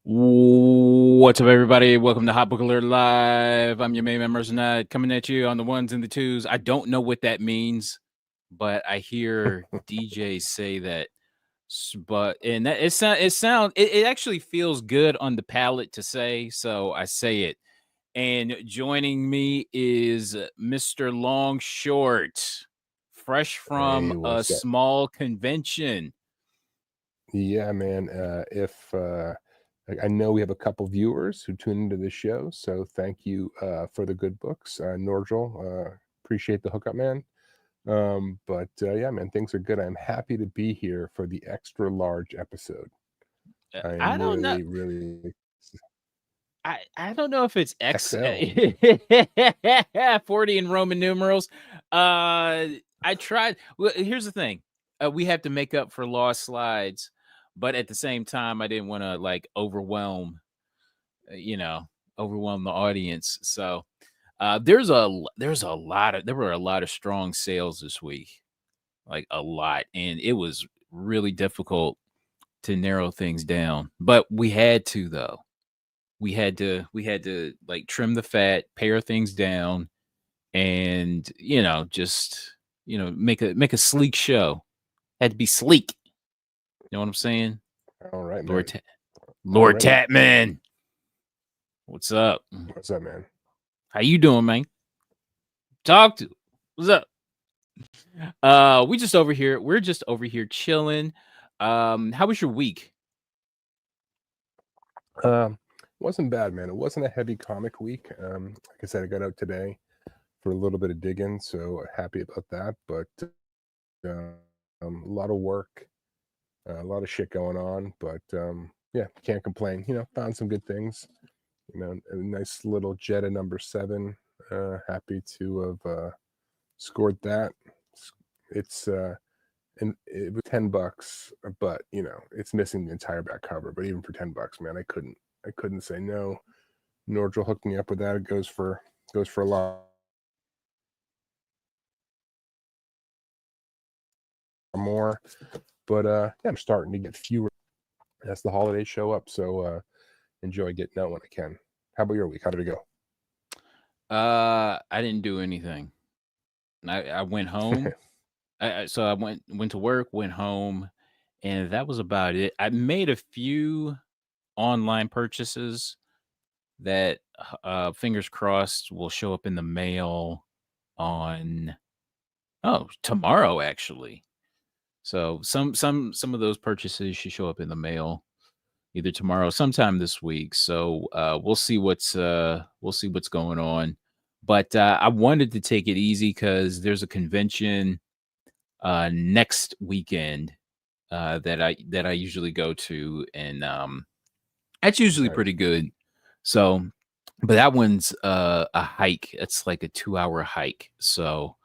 What's up, everybody? Welcome to Hot Book Alert Live. I'm your main man, Mercenite, coming at you on the ones and the twos. I don't know what that means, but I hear DJs say that. But and that it actually feels good on the palate to say, so I say it. And joining me is Mr. Long Short, fresh from Hey, a what's up? small convention. Yeah, man. I know we have a couple viewers who tune into the show, so thank you for the good books, Norgel. Appreciate the hookup, man. But yeah, man, things are good. I'm happy to be here for the extra large episode. I I am don't know. really I don't know if it's X XL. 40 in Roman numerals. I tried. Well, here's the thing. We have to make up for lost slides, but at the same time, I didn't want to like uh, you know, overwhelm the audience. So there were a lot of strong sales this week, like a lot, and it was really difficult to narrow things down. But we had to though. We had to like trim the fat, pare things down, and just make a sleek show. Had to be sleek. You know what I'm saying? All right, Lord man. Ta- I'm Lord ready. Tatman, what's up? What's up, man? How you doing, man? Talk to. What's up? We're just over here chilling. How was your week? Um, wasn't bad, man. It wasn't a heavy comic week. Like I said, I got out today for a little bit of digging, so happy about that. But a lot of work, a lot of shit going on, but yeah, can't complain. Found some good things. A nice little Jetta number 7. Happy to have scored that. It's and it was $10, but it's missing the entire back cover. But even for $10, man, I couldn't say no. Nordril hooked me up with that. It goes for a lot more. But yeah, I'm starting to get fewer as the holidays show up. So enjoy getting out when I can. How about your week? How did it go? I didn't do anything. I went home. So I went to work, went home, and that was about it. I made a few online purchases that fingers crossed will show up in the mail on tomorrow actually. So some of those purchases should show up in the mail either tomorrow, sometime this week. So we'll see what's going on. But I wanted to take it easy because there's a convention next weekend that I usually go to, and that's usually Nice. pretty good. So, but that one's a hike. It's like a 2-hour hike. So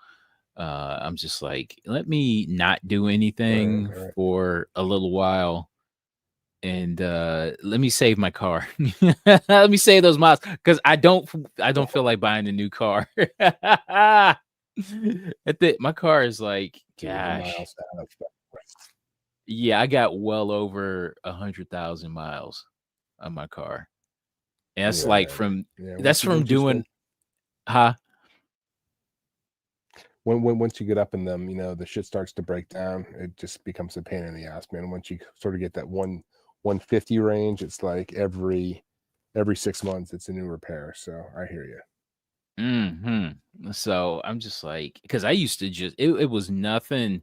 I'm just like, let me not do anything All right. for a little while, and let me save my car. Let me save those miles because I don't feel like buying a new car. My car is like, Too many gosh, miles to have. yeah, I got well over 100,000 miles on my car. And that's Yeah, like man. from Yeah, that's once you from once you doing start huh? once you get up in them, the shit starts to break down. It just becomes a pain in the ass, man. Once you sort of get that 150 range, it's like every 6 months it's a new repair. So I hear you. So I'm just like, because I used to it was nothing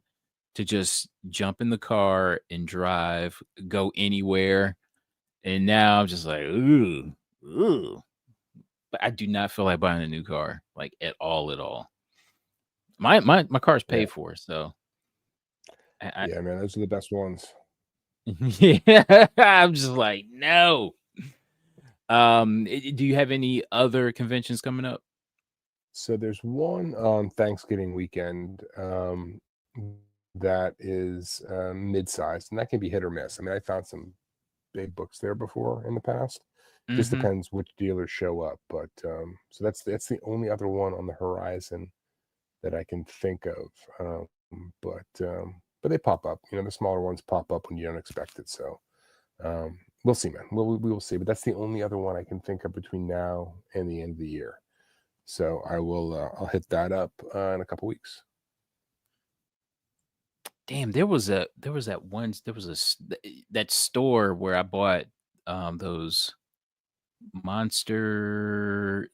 to just jump in the car and drive, go anywhere. And now I'm just like, ooh. But I do not feel like buying a new car, like at all, at all. My car's Yeah, paid for, so I yeah, man. Those are the best ones. yeah, I'm just like, no. Do you have any other conventions coming up? So there's one on Thanksgiving weekend that is mid-sized, and that can be hit or miss. I mean, I found some big books there before in the past. Just Mhm. depends which dealers show up. But so that's the only other one on the horizon that I can think of. But they pop up. The smaller ones pop up when you don't expect it. So We'll see, man. We will see. But that's the only other one I can think of between now and the end of the year. So I will. I'll hit that up in a couple weeks. Damn, there was that that store where I bought those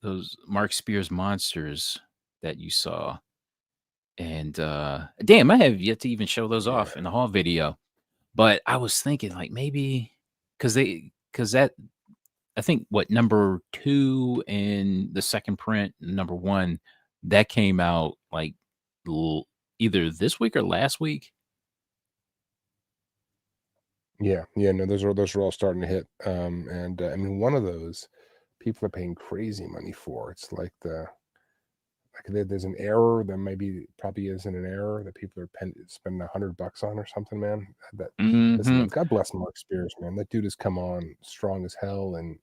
those Mark Spears monsters that you saw. And damn, I have yet to even show those Yeah. off in the haul video. But I was thinking like maybe because that I think what number 2 and the second print, number 1, that came out like either this week or last week. Yeah, no, those are all starting to hit. And I mean, one of those people are paying crazy money for. It's like there's an error that maybe probably isn't an error that people are spending $100 on or something, man. That Listen, Hmm. man, God bless Mark Spears, man. That dude has come on strong as hell, and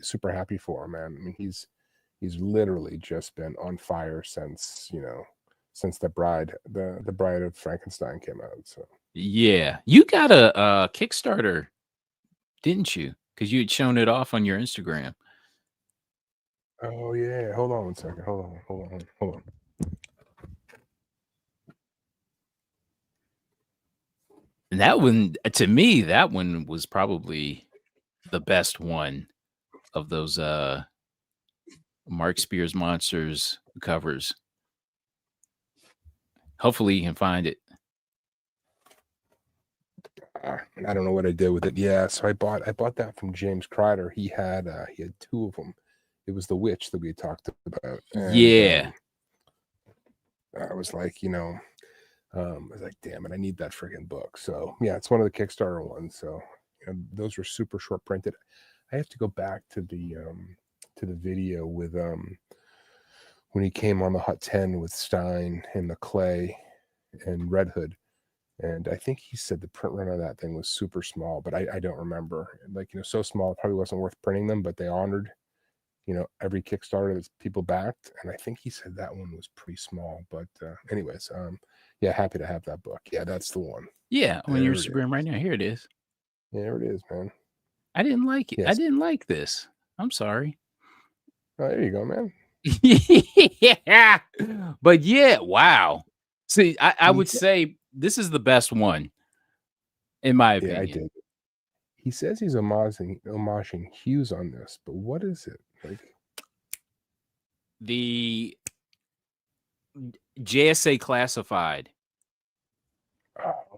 super happy for him, man. I mean, he's literally just been on fire since the Bride of Frankenstein came out. So Yeah, you got a Kickstarter, didn't you? Because you had shown it off on your Instagram. oh yeah, hold on one second. Hold on. And that one, to me, that one was probably the best one of those Mark Spears monsters covers. Hopefully you can find it. I don't know what I did with it. Yeah, so I bought that from James Kreider. He had 2 of them. It was the Witch that we talked about, and Yeah. I was like, I was like, damn it, I need that friggin' book. So yeah, it's one of the Kickstarter ones. So those were super short printed. I have to go back to the video with when he came on the Hot 10 with Stein and the Clay and Red Hood. And I think he said the print run of that thing was super small, but I don't remember. Like, so small, it probably wasn't worth printing them, but they honored, every Kickstarter that people backed. And I think he said that one was pretty small. But anyways, yeah, happy to have that book. Yeah, that's the one. Yeah, on your There it Instagram is. right now. Here it is. Yeah, there it is, man. I didn't like it. I Yes. didn't like this. I'm sorry. Oh, there you go, man. Yeah. But yeah, wow. See, I would He's, say this is the best one, in my yeah, I opinion. did. He says he's homaging Hughes on this, but what is it? Like, The JSA Classified.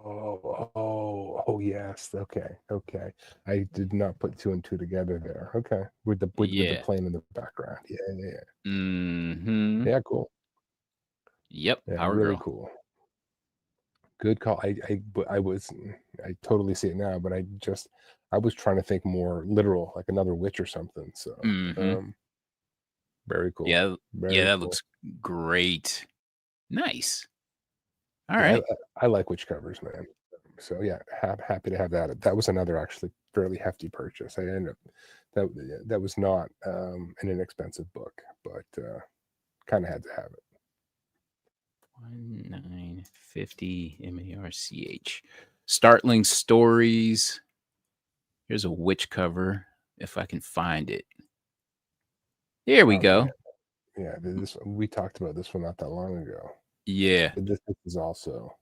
oh, yes. Okay. I did not put 2 and 2 together there. Okay, with the Yeah. plane in the background. Yeah. Mm-hmm. Yeah, cool. Yep. Yeah, Power really Girl. cool. Good call. I totally see it now, but I was trying to think more literal, like another witch or something. So, Mm-hmm. very cool. Yeah. Yeah, Very that cool. looks great. Nice. All Yeah, right. I like witch covers, man. So yeah, happy to have that. That was another actually fairly hefty purchase. I ended up that was not an inexpensive book, but kind of had to have it. 1950 MARCH. Startling Stories. Here's a witch cover, if I can find it. Here we Oh go. yeah. This we talked about this one not that long ago. Yeah. This is also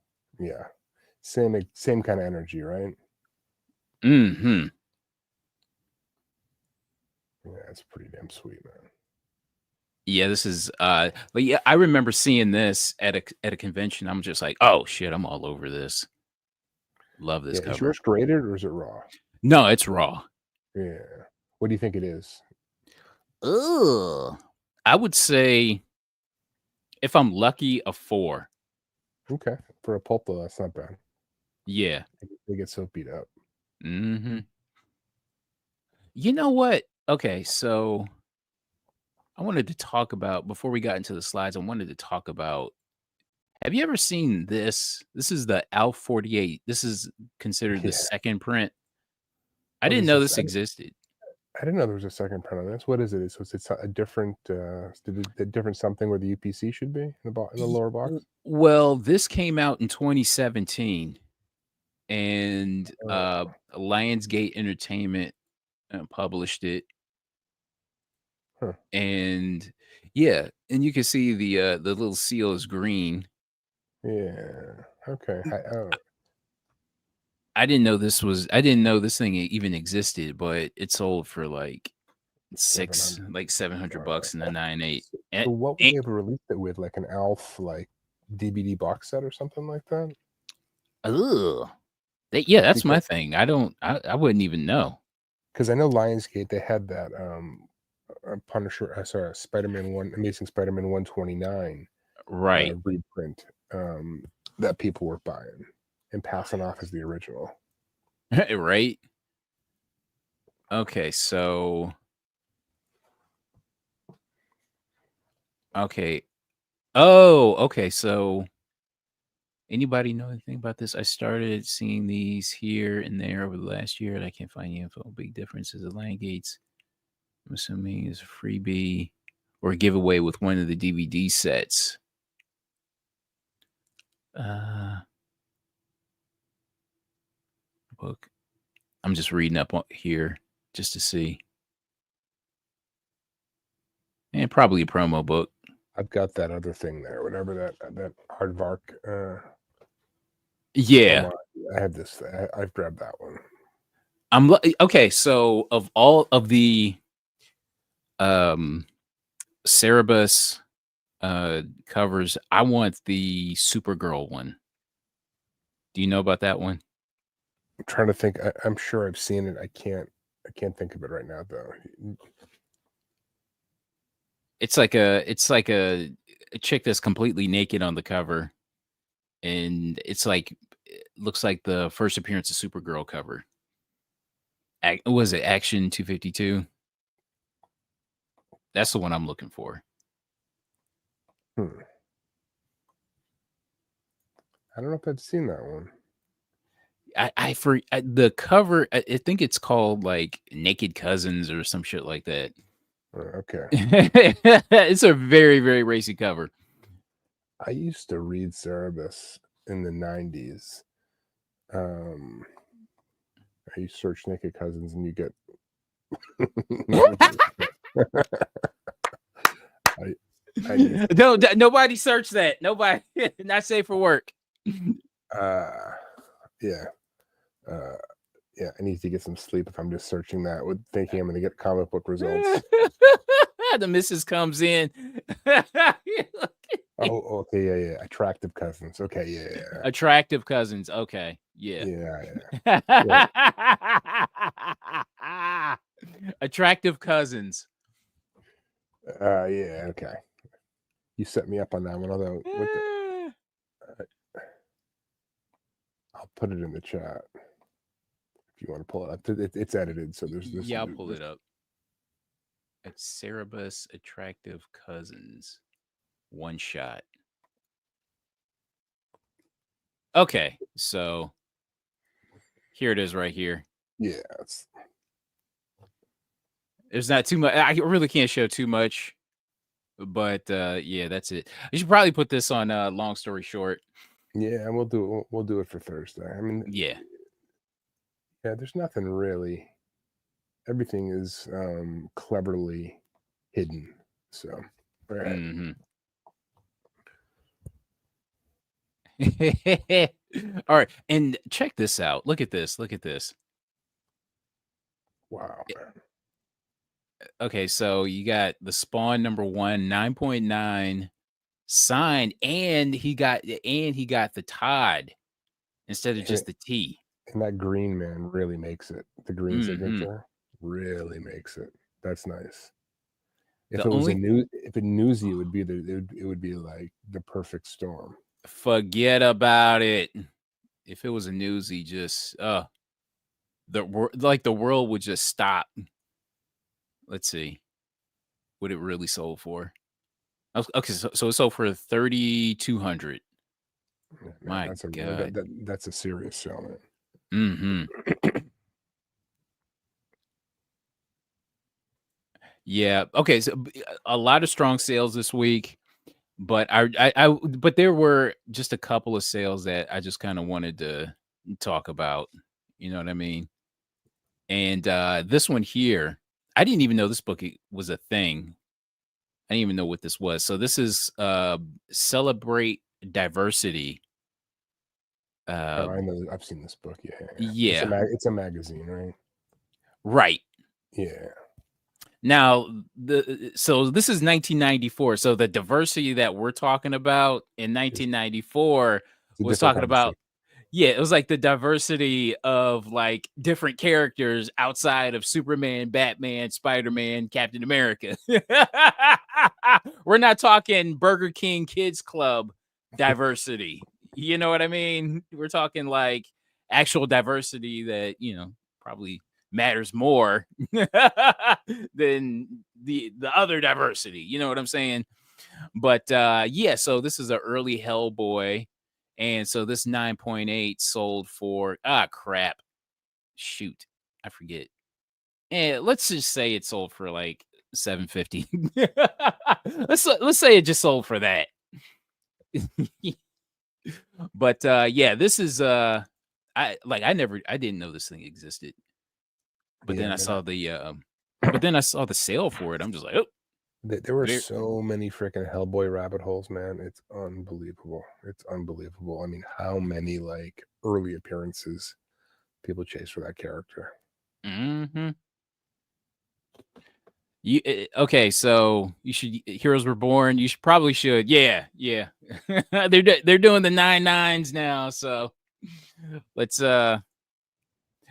same kind of energy, right? Mm-hmm. Yeah, it's pretty damn sweet, man. Yeah, this is but yeah, I remember seeing this at a convention. I'm just like, oh shit, I'm all over this. Love this Yeah, is cover. yours graded or is it raw? No, it's raw. Yeah. What do you think it is? Ugh. I would say, if I'm lucky, a 4. Okay, for a pulp though, that's not bad. Yeah. They get so beat up. Mm-hmm. You know what? Okay, so I wanted to talk about, before we got into the slides, I wanted to talk about, have you ever seen this? This is the Alf 48. This is considered the Yeah. second print. I Oh, didn't know this existed. I didn't know there was a second print on this. What is it? So it's a different, a different something where the UPC should be in the lower box. Well, this came out in 2017, and Oh, Lionsgate Entertainment published it. huh. And yeah, and you can see the little seal is green. Yeah. Okay. Oh, I didn't know this thing even existed, but it sold for like 700. like $700 in the 9.8. So what would they have released it with? Like an Alf like DVD box set or something like that? Ugh. Yeah, that's Because my thing. I wouldn't even know. because I know Lionsgate, they had that Punisher, sorry, Spider-Man 1, Amazing Spider-Man 129 Right. reprint that people were buying and passing off as the original. Right? Okay, so okay. Oh, okay. So anybody know anything about this? I started seeing these here and there over the last year, and I can't find any info. Big differences at Lion Gates. I'm assuming is a freebie or a giveaway with one of the DVD sets. Book. I'm just reading up on here just to see. And probably a promo book. I've got that other thing there, whatever that Aardvark Yeah. homage. I have this. I've grabbed that one. Okay, so of all of the Cerebus covers, I want the Supergirl one. Do you know about that one? I'm trying to think. I'm sure I've seen it. I can't think of it right now though. It's like a chick that's completely naked on the cover, and it's like it looks like the first appearance of Supergirl cover. Was it Action 252? That's the one I'm looking for. Hmm. I don't know if I've seen that one. The cover. I think it's called like Naked Cousins or some shit like that. Okay. It's a very, very racy cover. I used to read Cerebus in the 90s. You search Naked Cousins and you get Nobody search that. Nobody. Not safe for work. Yeah. Yeah, I need to get some sleep if I'm just searching that with thinking I'm going to get comic book results. The missus comes in. Oh, okay, yeah. Attractive Cousins. Okay, yeah. Attractive Cousins. Okay, yeah. Yeah. Attractive Cousins. Yeah, okay. You set me up on that one, although I'll put it in the chat if you want to pull it up. It's edited, so there's this. Yeah, I'll pull it up. It's Cerebus Attractive Cousins. One shot. Okay, so here it is right here. Yeah. There's not too much. I really can't show too much, but yeah, that's it. You should probably put this on long story short. Yeah, and we'll do it for Thursday. I mean, yeah, there's nothing really. Everything is cleverly hidden. So, all right. Mm-hmm. All right, and check this out. Look at this. Look at this. Wow, man. Okay, so you got the Spawn number 1, 9.9 signed, and he got the Todd instead of just the T. And that green, man, really makes it. The green signature really makes it. That's nice. If it newsy, it would be like the perfect storm. Forget about it. If it was a newsy, just the world would just stop. Let's see what it really sold for. Okay, so it sold for 3,200. My God, that's a serious sell, man. Mm-hmm. Yeah. Okay. So a lot of strong sales this week, but but there were just a couple of sales that I just kind of wanted to talk about. You know what I mean? And this one here, I didn't even know this book was a thing. I didn't even know what this was. So this is Celebrate Diversity. Oh, Uh, I know. I've seen this book. Yeah, yeah. yeah, It's a magazine, right? right. Yeah. Now, so this is 1994. So the diversity that we're talking about in It's 1994 a was different talking conversation. about, yeah, it was like the diversity of like different characters outside of Superman, Batman, Spider-Man, Captain America. We're not talking Burger King Kids Club diversity. You know what I mean? We're talking like actual diversity that, probably matters more than the other diversity. You know what I'm saying? But yeah, so this is an early Hellboy. And so this 9.8 sold for crap. Shoot. I forget. And let's just say it sold for like 750. let's say it just sold for that. But yeah, this is I didn't know this thing existed. But then Yeah, I man. saw the sale for it. I'm just like, oh, There were there. so many freaking Hellboy rabbit holes, man. It's unbelievable. It's unbelievable. I mean, how many like early appearances people chase for that character? Mm-hmm. Okay, so you should Heroes Were Born. You should. Yeah, yeah. They're doing the 9/9s now, so let's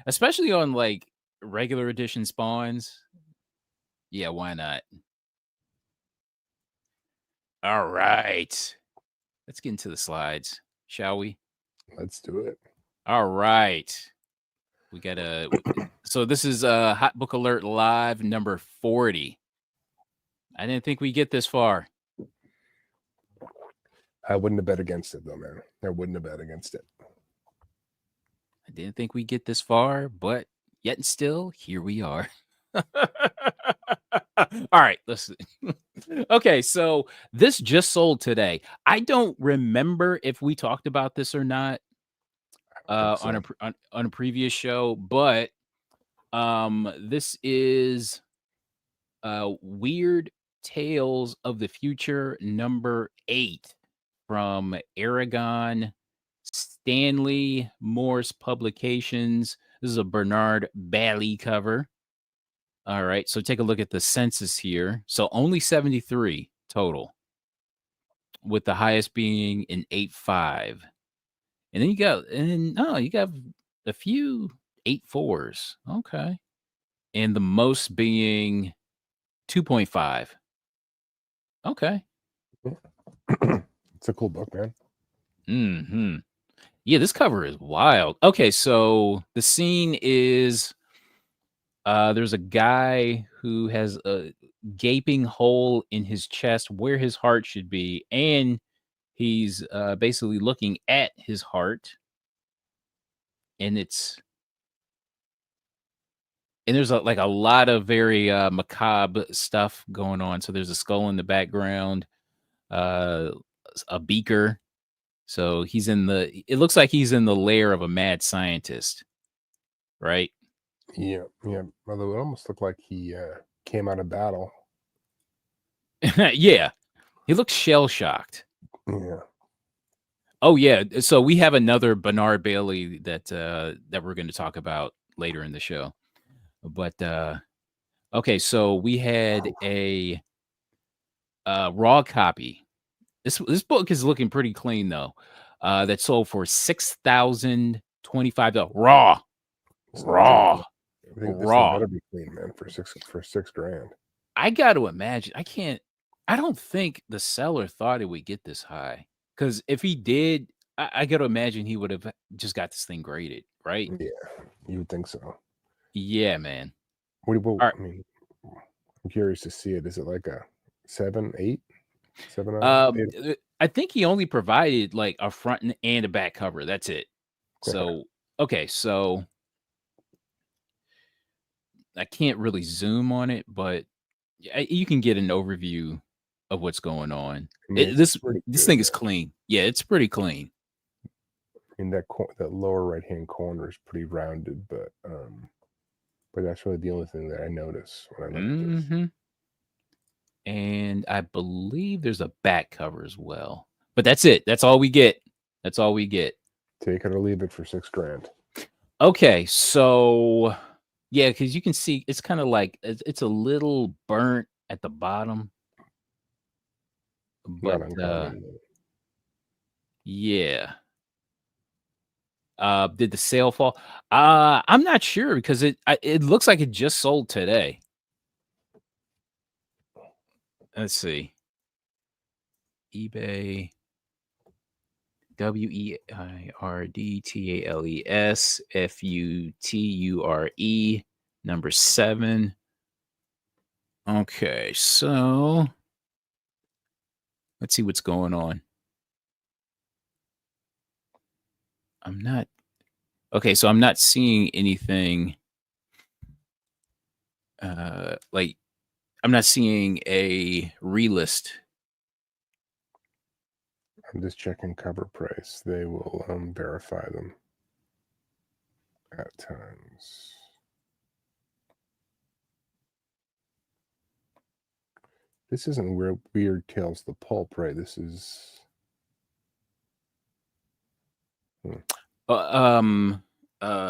especially on like regular edition spawns. Yeah, why not? All right. Let's get into the slides, shall we? Let's do it. All right. We got so this is Hot Book Alert Live number 40. I didn't think we'd get this far. I wouldn't have bet against it though, man. I wouldn't have bet against it. I didn't think we'd get this far, but yet and still, here we are. All right, listen. Okay, so this just sold today. I don't remember if we talked about this or not I think on so. on a previous show, but this is Weird Tales of the Future number 8 from Aragon Stanley Morse Publications. This is a Bernard Bailey cover. All right, so take a look at the census here. So only 73 total, with the highest being an 8.5. And then you got a few 8.4s. Okay. And the most being 2.5. Okay. It's a cool book, man. Hmm. Yeah, this cover is wild. Okay, so the scene is there's a guy who has a gaping hole in his chest where his heart should be, and he's basically looking at his heart, and there's like a lot of very macabre stuff going on. So there's a skull in the background, uh, a beaker. So it looks like he's in the lair of a mad scientist, right? Yeah, yeah. Although it almost looked like he came out of battle. Yeah, he looks shell shocked. Yeah. Oh yeah, so we have another Bernard Bailey that we're going to talk about later in the show. But okay, so we had a raw copy. This book is looking pretty clean though. That sold for $6,025 raw. Raw. I think this thing Raw. better be clean, man, for $6,000. I got to imagine. I don't think the seller thought it would get this high. Because if he did, I got to imagine he would have just got this thing graded, right? Yeah, you would think so. Yeah, man. What All right. I mean, I'm curious to see it. Is it like a 7, 8, 7 8? I think he only provided like a front and a back cover. That's it. Okay. So, okay. So I can't really zoom on it, but you can get an overview of what's going on. I mean, it's This pretty this good, thing is man. clean. Yeah, it's pretty clean. mean, that lower right-hand corner is pretty rounded, but that's really the only thing that I notice when I look at this. Mm-hmm. And I believe there's a back cover as well. But that's it. That's all we get. That's all we get. Take it or leave it for $6,000. Okay, so yeah, because you can see it's kind of like it's a little burnt at the bottom, Not but uncommon. Though. yeah. Did the sale fall? I'm not sure because it looks like it just sold today. Let's see. eBay. WEIRDTALESFUTURE number 7. Okay, so let's see what's going on. So I'm not seeing anything like I'm not seeing a relist. I'm just checking cover price. They will verify them at times. This isn't Weird Tales the Pulp, right? This is.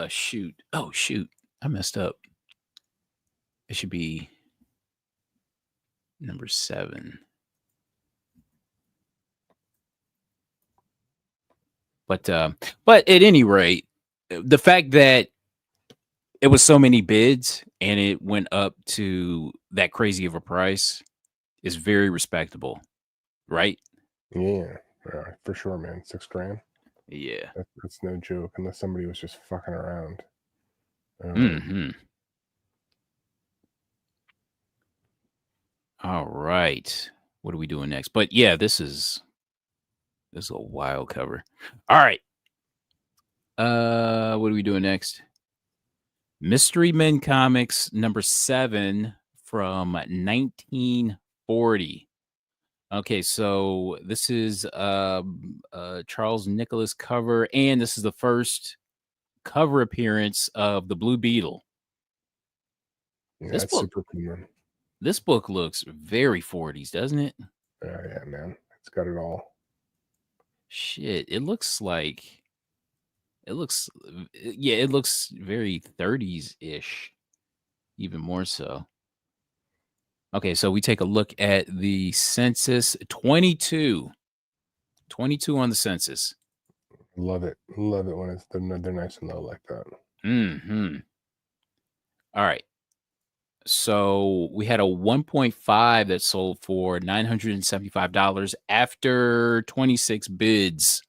Shoot. Oh, shoot. I messed up. It should be number 7. But at any rate, the fact that it was so many bids and it went up to that crazy of a price is very respectable, right? Yeah, for sure, man. $6,000. Yeah. That's no joke, unless somebody was just fucking around. All right. What are we doing next? But yeah, this is a wild cover. All right. What are we doing next? Mystery Men Comics number 7 from 1940. Okay, so this is Charles Nicholas cover, and this is the first cover appearance of the Blue Beetle. Yeah, that's super cool, man. This book looks very 40s, doesn't it? Yeah, man. It's got it all. Shit, it looks very 30s-ish, even more so. Okay, so we take a look at the census. 22 on the census. Love it when they're nice and low like that. All right. So we had a 1.5 that sold for $975 after 26 bids.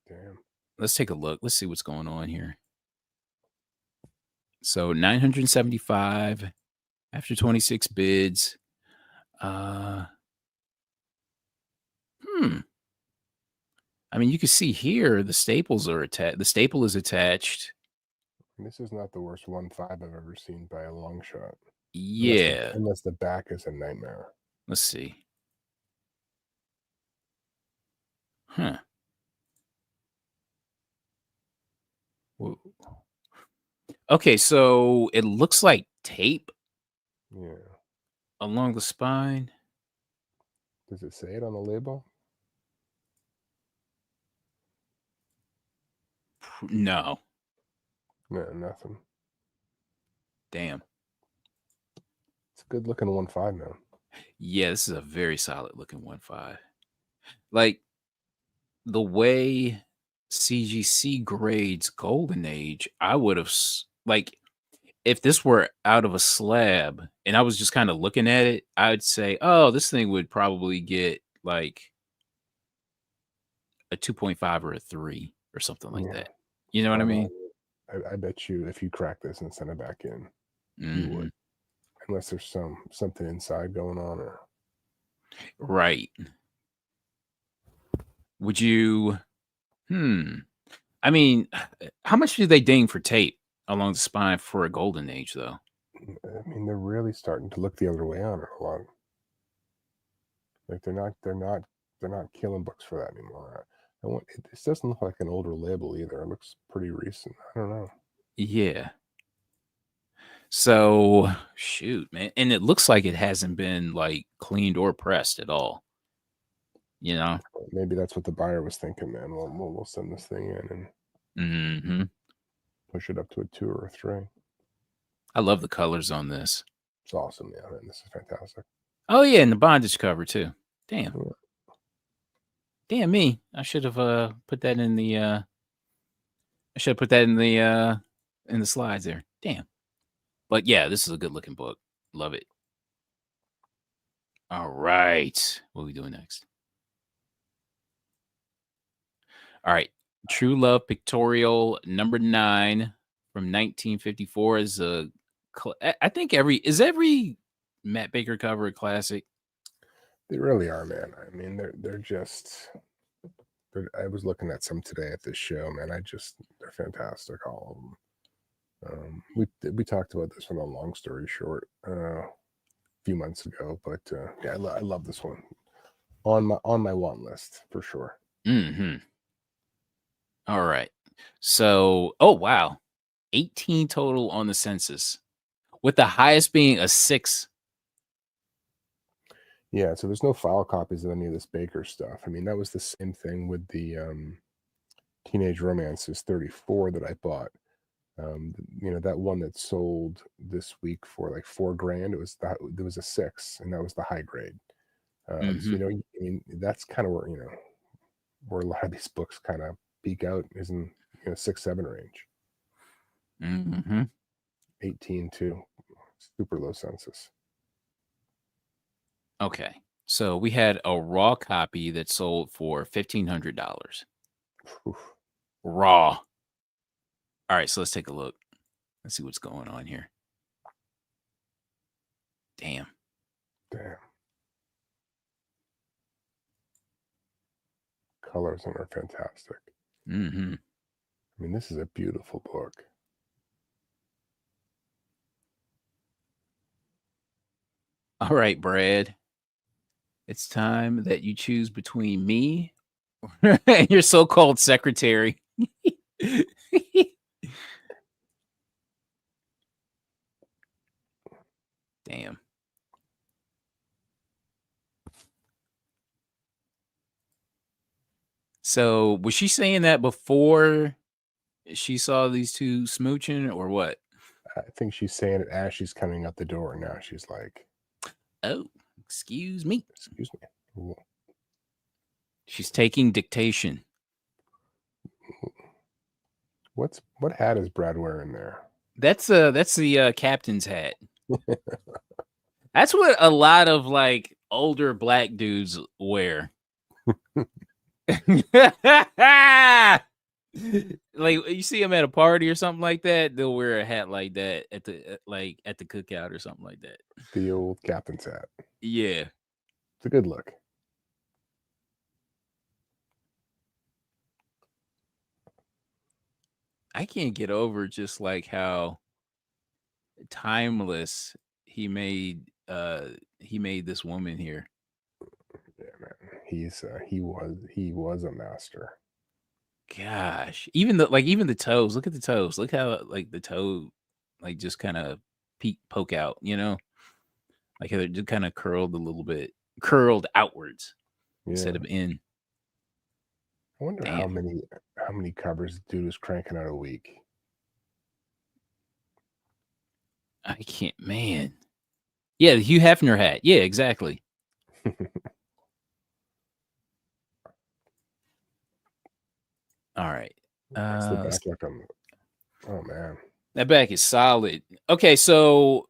Damn. Let's take a look. Let's see what's going on here. So 975 after 26 bids. I mean, you can see here the staples are attached. The staple is attached. This is not the worst 1.5 I've ever seen by a long shot. Yeah. Unless the back is a nightmare. Let's see. Huh. Whoa. Okay, so it looks like tape. Yeah. Along the spine. Does it say it on the label? No. No, nothing. Damn. It's a good looking 1.5, man. Yeah, this is a very solid looking 1.5. Like the way CGC grades Golden Age, I would have like if this were out of a slab and I was just kind of looking at it, I'd say, oh, this thing would probably get like a 2.5 or a 3 or something like that. You know what I mean? I bet you if you crack this and send it back in, you would. Unless there's something inside going on or right. Would you I mean, how much do they ding for tape along the spine for a Golden Age though? I mean, they're really starting to look the other way on it a lot. Like they're not killing books for that anymore. This doesn't look like an older label either. It looks pretty recent. I don't know. Yeah. So, shoot, man, and it looks like it hasn't been, like, cleaned or pressed at all, you know? Maybe that's what the buyer was thinking, man. We'll send this thing in and Mhm. push it up to a 2 or a 3. I love the colors on this. It's awesome, yeah, man. This is fantastic. Oh, yeah, and the bondage cover too. Damn. Yeah. Damn me. I should have, put that in the, I should have put that in the slides there. Damn. But, yeah, this is a good looking book. Love it. Alright. What are we doing next? Alright. True Love Pictorial number 9 from 1954 is a I think every Matt Baker cover a classic? They really are, man. I mean, I was looking at some today at this show, man. They're fantastic, all of them. We talked about this one on Long Story Short a few months ago, but yeah, I love this one on my want list for sure. Mhm. Alright. So, oh, wow. 18 total on the census, with the highest being a 6. Yeah, so there's no file copies of any of this Baker stuff. I mean, that was the same thing with the Teenage Romances 34 that I bought. That one that sold this week for like $4,000. There was a 6, and that was the high grade. So Mhm. I mean, that's kind of where a lot of these books kind of peak out is in 6-7 range. Mhm. 18 too, super low census. Okay. So, we had a raw copy that sold for $1,500. Oof, Raw. Alright, so let's take a look. Let's see what's going on here. Damn. damn, colors in are fantastic. Mhm. I mean, this is a beautiful book. Alright, Brad. It's time that you choose between me and your so-called secretary. Damn. So, was she saying that before she saw these 2 smooching or what? I think she's saying it as she's coming out the door. Now she's like, Oh, excuse me. "Excuse me, She's taking dictation. what hat is Brad wearing there?" That's the captain's hat. That's what a lot of like older black dudes wear. Like you see them at a party or something like that, they'll wear a hat like that at the at the cookout or something like that. The old captain's hat. Yeah. It's a good look. I can't get over just like how timeless he made this woman here. Yeah, man. He was a master. Gosh, even the toes. Look at the toes. Look how like the toe like just kind of poke out, you know? Like how they're just kind of curled a little bit, curled outwards instead Yeah. of in. I wonder Damn. how many covers dude was cranking out a week. I can't, man. Yeah, the Hugh Hefner hat. Yeah, exactly. All right. What's the back look on? Oh man. That back is solid. Okay, so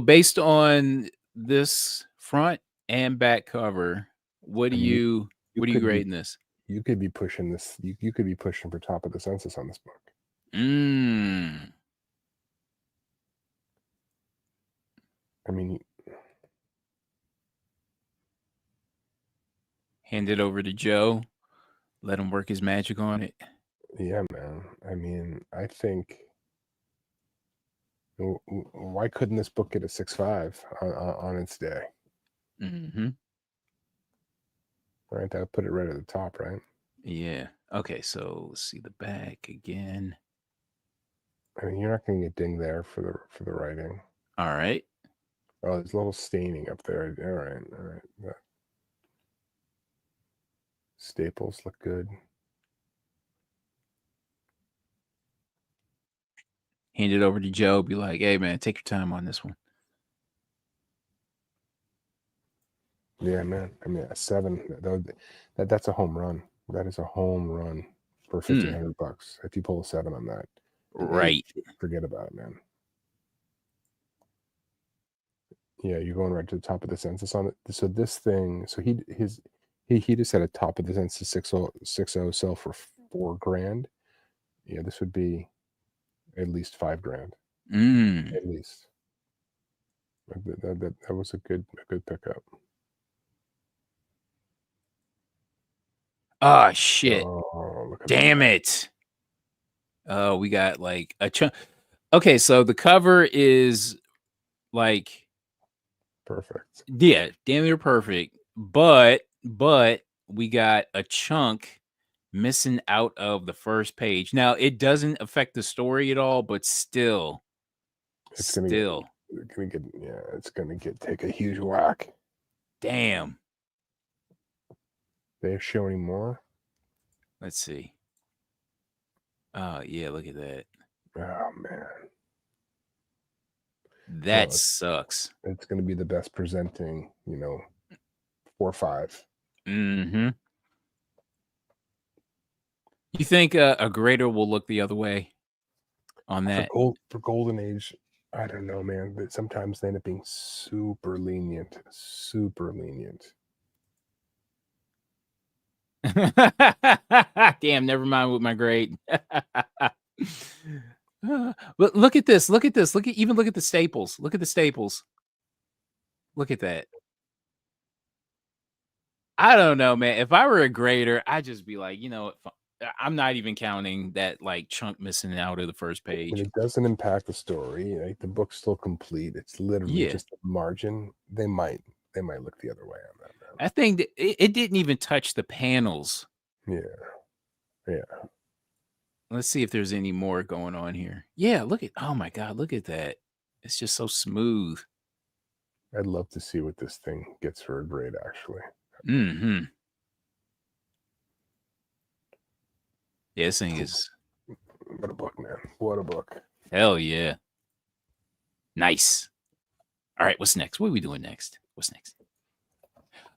based on this front and back cover, I mean, you what are you could be grading this? you could be pushing this. You could be pushing for top of the census on this book. Mm. I mean, Hand it over to Joe. Let him work his magic on it. yeah, man. I mean, I think why couldn't this book get a 6.5 on its day? Hmm. Right, that would put it right at the top, right? Yeah. Okay, so let's see the back again. I mean, you're not going to get dinged there for the writing. All right. Oh, there's a little staining up there. All right, all right. The staples look good. Hand it over to Joe. Be like, hey man, take your time on this one. Yeah, man. I mean, a 7. That's a home run. That is a home run for $1,500. If you pull a 7 on that, an 8, Right. forget about it, man. Yeah, you're going right to the top of the census on it. So this thing, so he just had a top of the census 6060 sell for $4,000. Yeah, this would be at least $5,000. At least. That was a good pickup. Oh shit. Oh, look at Damn that. it. Oh, we got like a chunk. Okay, so the cover is like, Perfect. yeah, damn near perfect. But we got a chunk missing out of the first page. Now it doesn't affect the story at all, but still. It's gonna take a huge whack. Damn. They show any more? Let's see. Oh yeah, look at that. Oh man. That sucks. It's gonna be the best presenting, 4 or 5. Mm-hmm. You think a grader will look the other way on that? For Golden Age, I don't know, man. But sometimes they end up being super lenient. Super lenient. Damn, never mind with my grade. But look at this. Look at this. Look at the staples. Look at the staples. Look at that. I don't know, man. If I were a grader, I'd just be like, I'm not even counting that like chunk missing out of the first page. And it doesn't impact the story. Like the book's still complete. It's literally Yeah. just a margin. They might look the other way on that, man. I think that it didn't even touch the panels. Yeah. Yeah. Let's see if there's any more going on here. Yeah, oh my God, look at that. It's just so smooth. I'd love to see what this thing gets for a grade, actually. Mm-hmm. Yeah, this thing is... What a book, man. What a book. Hell yeah. Nice. All right, what's next? What are we doing next? What's next?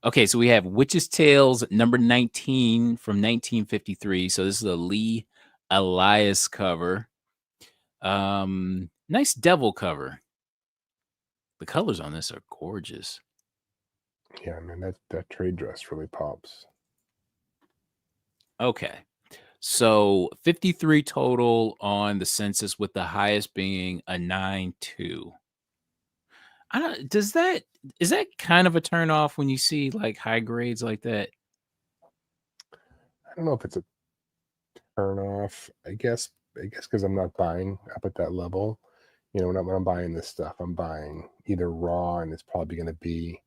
Okay, so we have Witch's Tales number 19 from 1953. So this is a Lee Elias cover. Nice devil cover. The colors on this are gorgeous. Yeah, man, that trade dress really pops. Okay. So 53 total on the census, with the highest being a 9.2. Is that kind of a turn off when you see like high grades like that? I don't know if it's a turn off. I guess because I'm not buying up at that level. When I'm buying this stuff, I'm buying either raw, and it's probably going to be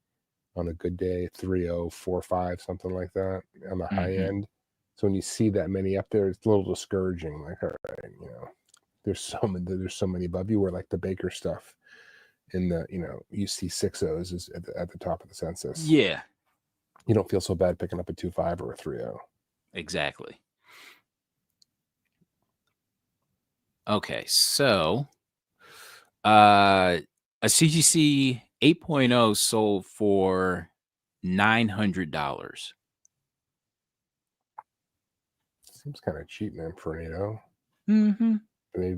on a good day 3.0, 4.5, something like that on the high end. So when you see that many up there, it's a little discouraging. Like, all right, there's so many above you. Where like the Baker stuff in the you see 6.0s is at the top of the census. Yeah, you don't feel so bad picking up a 2.5 or a 3.0. Exactly. Okay, so a CGC 8.0 sold for $900. Seems kind of cheap, man, for an 8.0. Mm-hmm.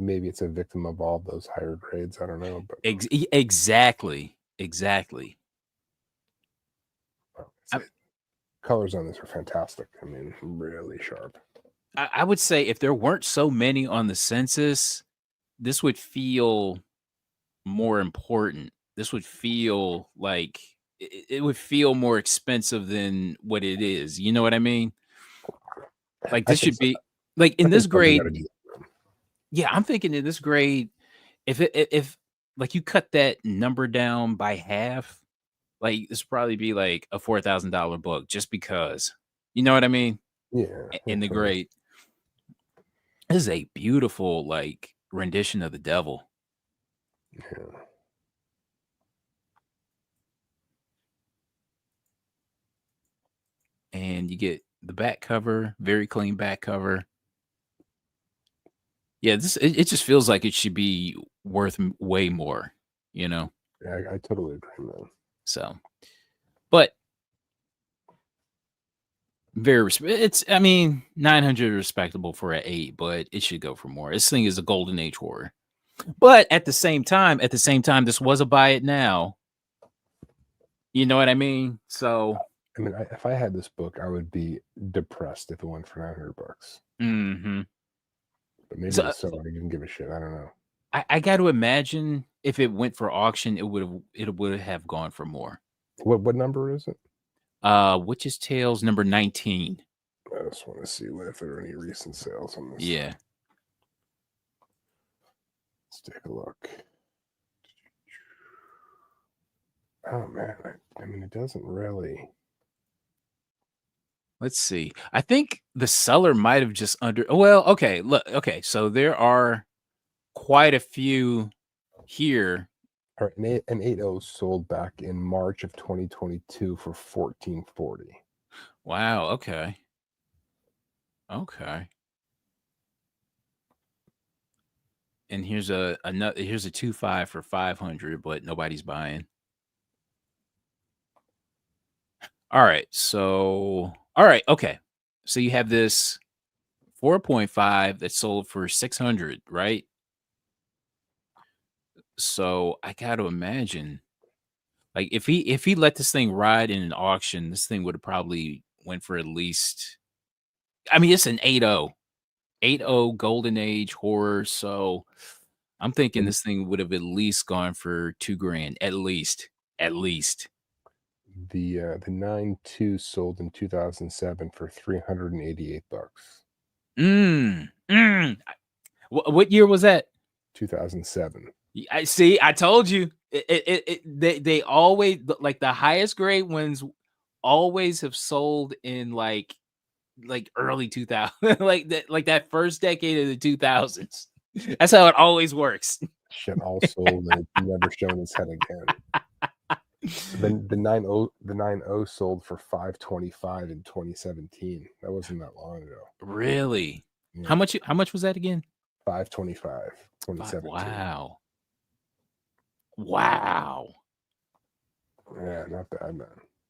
Maybe it's a victim of all those higher grades. I don't know, but exactly. Colors on this are fantastic. I mean, really sharp. I would say if there weren't so many on the census, this would feel more important. This would feel like it would feel more expensive than what it is. You know what I mean? Like this should be like in this grade. Yeah, I'm thinking in this grade, if like you cut that number down by half, like this would probably be like a $4,000 book, just because. You know what I mean? Yeah, in the totally. great. This is a beautiful like rendition of the devil. Yeah. And you get the back cover, very clean back cover. Yeah, it just feels like it should be worth way more, you know. Yeah, I totally agree, man. So, but it's I mean 900 respectable for an 8, but it should go for more. This thing is a golden age horror. But at the same time, this was a buy it now. You know what I mean? So, I mean, if I had this book, I would be depressed if it went for $900. mhm. But maybe the So seller didn't give a shit. I don't know. I got to imagine if it went for auction, it would have gone for more. What number is it? Witch's Tales number 19. I just want to see if there are any recent sales on this. Yeah. Let's take a look. Oh man, I mean, it doesn't really. Let's see. I think the seller might have just well, okay, look, okay, so there are quite a few here. All right, an 8.0 sold back in March of 2022 for 1440. Wow, okay. Okay. And here's here's a 2.5 for 500, but nobody's buying. All right. So, all right, okay. So you have this 4.5 that sold for 600, right? So I got to imagine, like, if he let this thing ride in an auction, this thing would have probably went for at least. I mean, it's an 8.0, 8.0 golden age horror. So I'm thinking And this thing would have at least gone for 2 grand, at least. the 9.2 sold in 2007 for $388. Mm. What year was that? 2007. I see. I told you. They always like the highest grade ones always have sold in like early 2000, like that first decade of the 2000s. That's how it always works. Shit all sold and it's never shown its head again. Then the 9.0 sold for 525 in 2017. That wasn't that long ago. Really? How Yeah, much? How much was that again? 525, 2017. Wow. Wow. Yeah, not bad, man.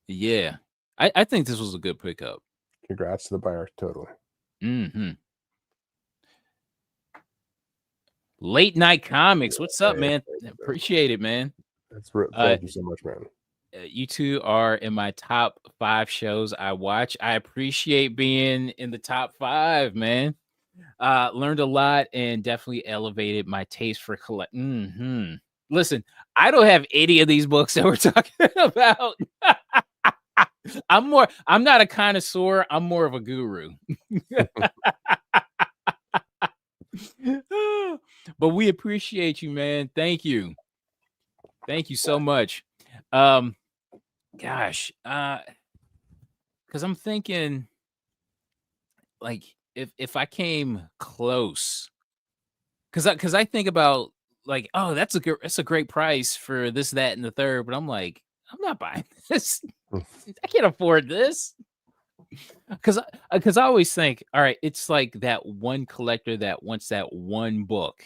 Yeah. I think this was a good pickup. Congrats to the buyer, totally. Hmm. Late night comics. What's up, Hey, man? Appreciate it, man. Uh, thank you so much, man. you two are in my top 5 shows I watch. I appreciate being in the top 5, man. Learned a lot and definitely elevated my taste for collect. Listen, I don't have any of these books that we're talking about. I'm not a connoisseur. I'm more of a guru. But we appreciate you, man. Thank you. Thank you so much. Um, gosh, because I'm thinking like if I came close, because I think about like, oh, that's a great price for this, that, and the third, but I'm like, I'm not buying this. I can't afford this. Because I always think, all right, it's like that one collector that wants that one book,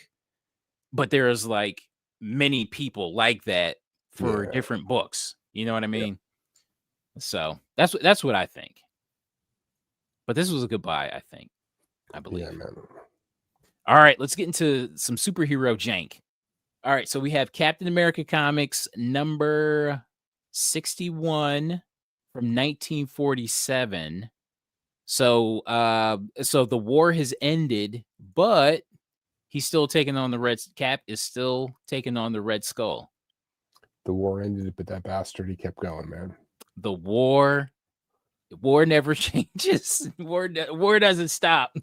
but there's like many people like that for Yeah, different books. You know what I yeah, mean? So that's what I think. But this was a good buy, I think. I yeah, believe. man. All right, let's get into some superhero jank. All right, so we have Captain America comics number 61 from 1947. So the war has ended, but he's still taking on the Red Cap is still taking on the Red Skull. The war ended, but that bastard, he kept going, man. The war never changes. War doesn't stop.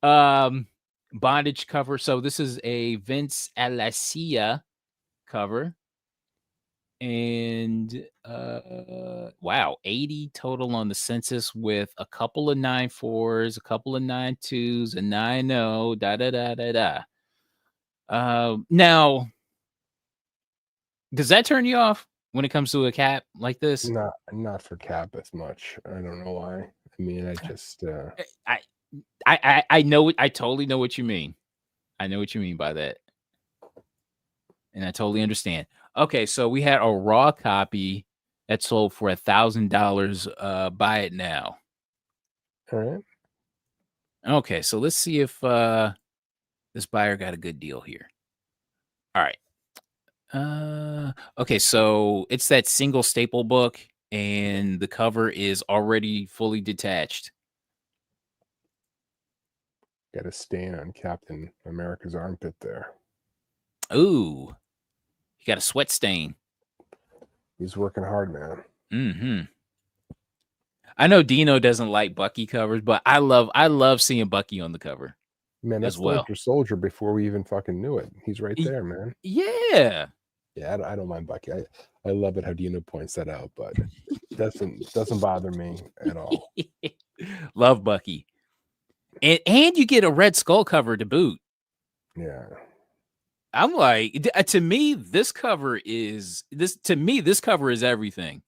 Um Bondage cover. So this is a Vince Alacia cover. And wow, 80 total on the census with a couple of 9.4s, a couple of 9.2s, a 9.0, da da da da da. Now, does that turn you off when it comes to a cat like this? Not for Cap as much. I don't know why. I mean, I just I I know it. I totally know what you mean. I know what you mean by that, and I totally understand. Okay, so we had a raw copy that sold for $1,000. Buy it now. all right. Okay, so let's see if this buyer got a good deal here. All right. Okay, so it's that single staple book, and the cover is already fully detached. Got a stain on Captain America's armpit there. Ooh, you got a sweat stain. He's working hard, man. Mm-hmm. I know Dino doesn't like Bucky covers, but I love seeing Bucky on the cover Man, as that's the well. Winter Soldier before we even fucking knew it. He's right Y- there, man. Yeah. Yeah, I don't mind Bucky. I love it how Dino points that out, but doesn't bother me at all. Love Bucky. And you get a Red Skull cover to boot. Yeah. I'm like, to me, this cover is everything.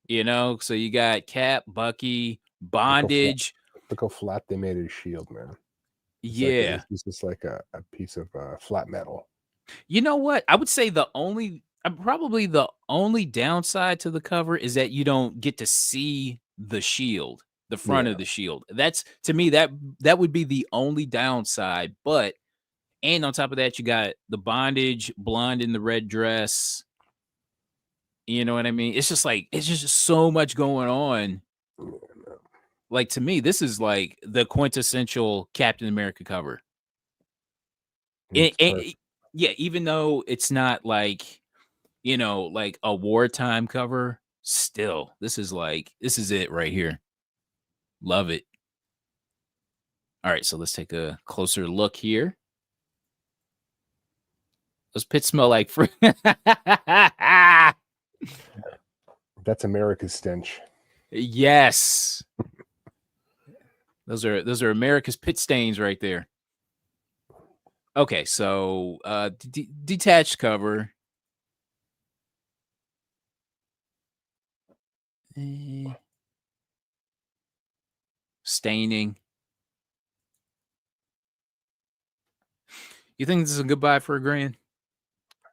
You know, so you got Cap, Bucky, Bondage. Look how flat they made his shield, man. It's like Yeah. it's just like a piece of flat metal. You know what? I would say probably the only downside to the cover is that you don't get to see the shield, the front Yeah. of the shield. That's to me that would be the only downside. But and on top of that, you got the Bondage blonde in the red dress. You know what I mean? It's just like it's just so much going on. Like to me, this is like the quintessential Captain America cover. It's perfect. Yeah, even though it's not like like a wartime cover, still, this is it right here. Love it. All right, so let's take a closer look here. Those pits smell like fruit. That's America's stench. Yes. Those are America's pit stains right there. Okay, so detached cover. Staining. You think this is a good buy for $1,000?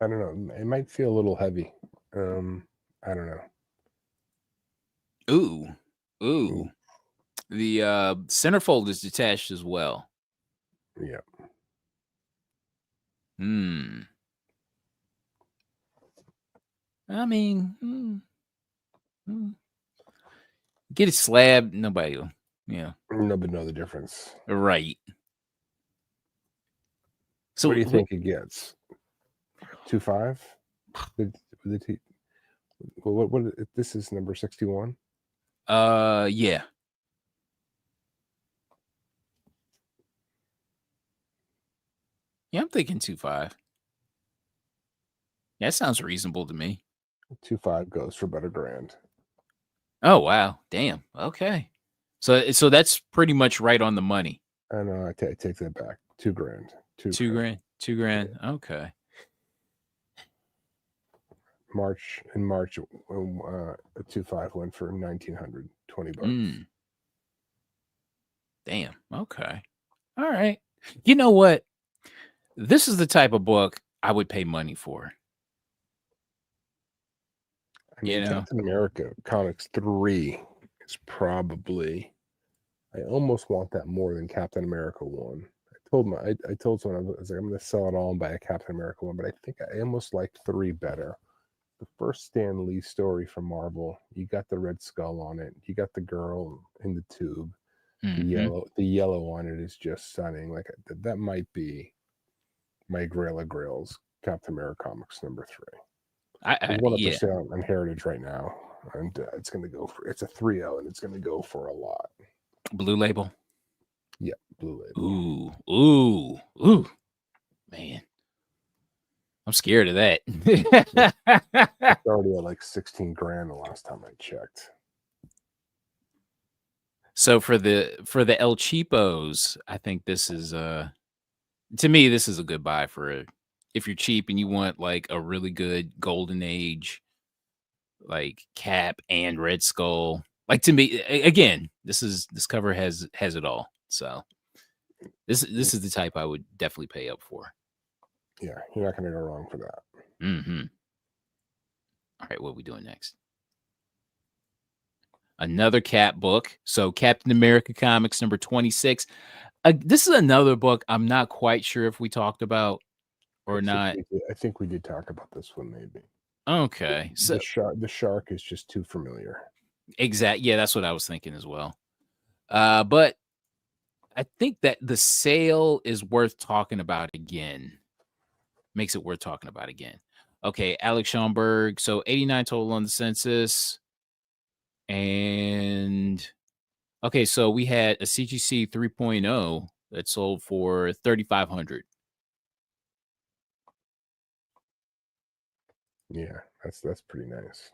I don't know. It might feel a little heavy. I don't know. Ooh. Ooh, The centerfold is detached as well. yeah. I mean, get it slab. Nobody will. Yeah. Nobody know the difference. Right. So What do you think it gets? 2.5? What this is number 61? Yeah. Yeah, I'm thinking 2.5. Yeah, that sounds reasonable to me. 2.5 goes for about $1,000. Oh wow. Damn. Okay. So that's pretty much right on the money. I know. I take that back. $2,000. $2,000. $2,000. Okay. In March, 2.5 went for $1,900, $20. Damn. Okay. All right. You know what? This is the type of book I would pay money for. I mean, Captain America Comics 3 is probably. I almost want that more than Captain America 1. I told someone I was like, I'm going to sell it all and buy a Captain America 1, but I think I almost liked 3 better. The first Stan Lee story from Marvel, you got the Red Skull on it, you got the girl in the tube. The yellow on it is just stunning. Like that might be my Grail of Grails, Captain America Comics number 3. There's one up for sale on Heritage right now, and it's going to go for. It's a 3.0, and it's going to go for a lot. Blue Label. Yeah, Blue Label. Ooh, man. I'm scared of that. It's already at like 16 grand the last time I checked. So for the El Cheapos, I think this is to me this is a good buy if you're cheap and you want like a really good golden age like Cap and Red Skull. Like to me again, this cover has it all. So this is the type I would definitely pay up for. Yeah, you're not going to go wrong for that. Mhm. All right, what are we doing next? Another Cap book. So Captain America Comics number 26. This is another book I'm not quite sure if we talked about or not. I think we did talk about this one maybe. Okay. So The shark is just too familiar. yeah, that's what I was thinking as well. But I think that the sale is worth talking about again. Makes it worth talking about again. Okay, Alex Schomburg. So 89 total on the census. And okay, so we had a CGC 3.0 that sold for 3,500. Yeah, that's pretty nice.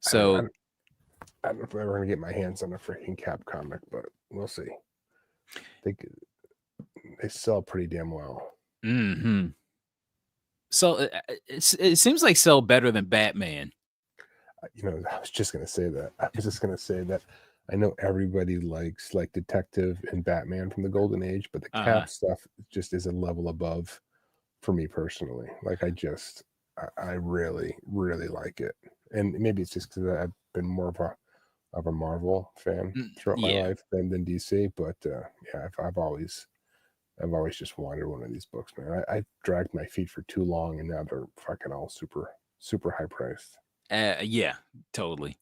So I don't know if I'm ever gonna get my hands on a freaking Cap comic, but we'll see. They sell pretty damn well. mhm. So it seems like sell better than Batman. I was just gonna say that. I was just gonna say that. I know everybody likes like Detective and Batman from the Golden Age, but the Cap stuff just is a level above for me personally. Like I really, really like it, and maybe it's just because I've been more of a Marvel fan throughout my life than DC. But yeah, I've always just wanted one of these books, man. I dragged my feet for too long, and now they're fucking all super, super high priced. Yeah, totally.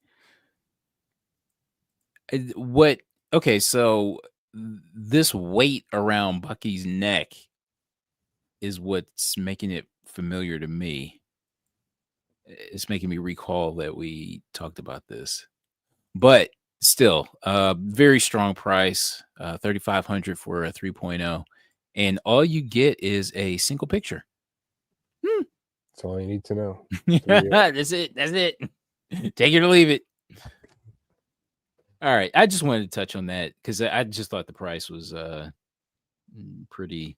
What? Okay, so this weight around Bucky's neck is what's making it familiar to me. It's making me recall that we talked about this, but still, very strong price, 3,500 for a 3.0, and all you get is a single picture. That's all you need to know. That's it. That's it. Take it or leave it. All right. I just wanted to touch on that because I just thought the price was pretty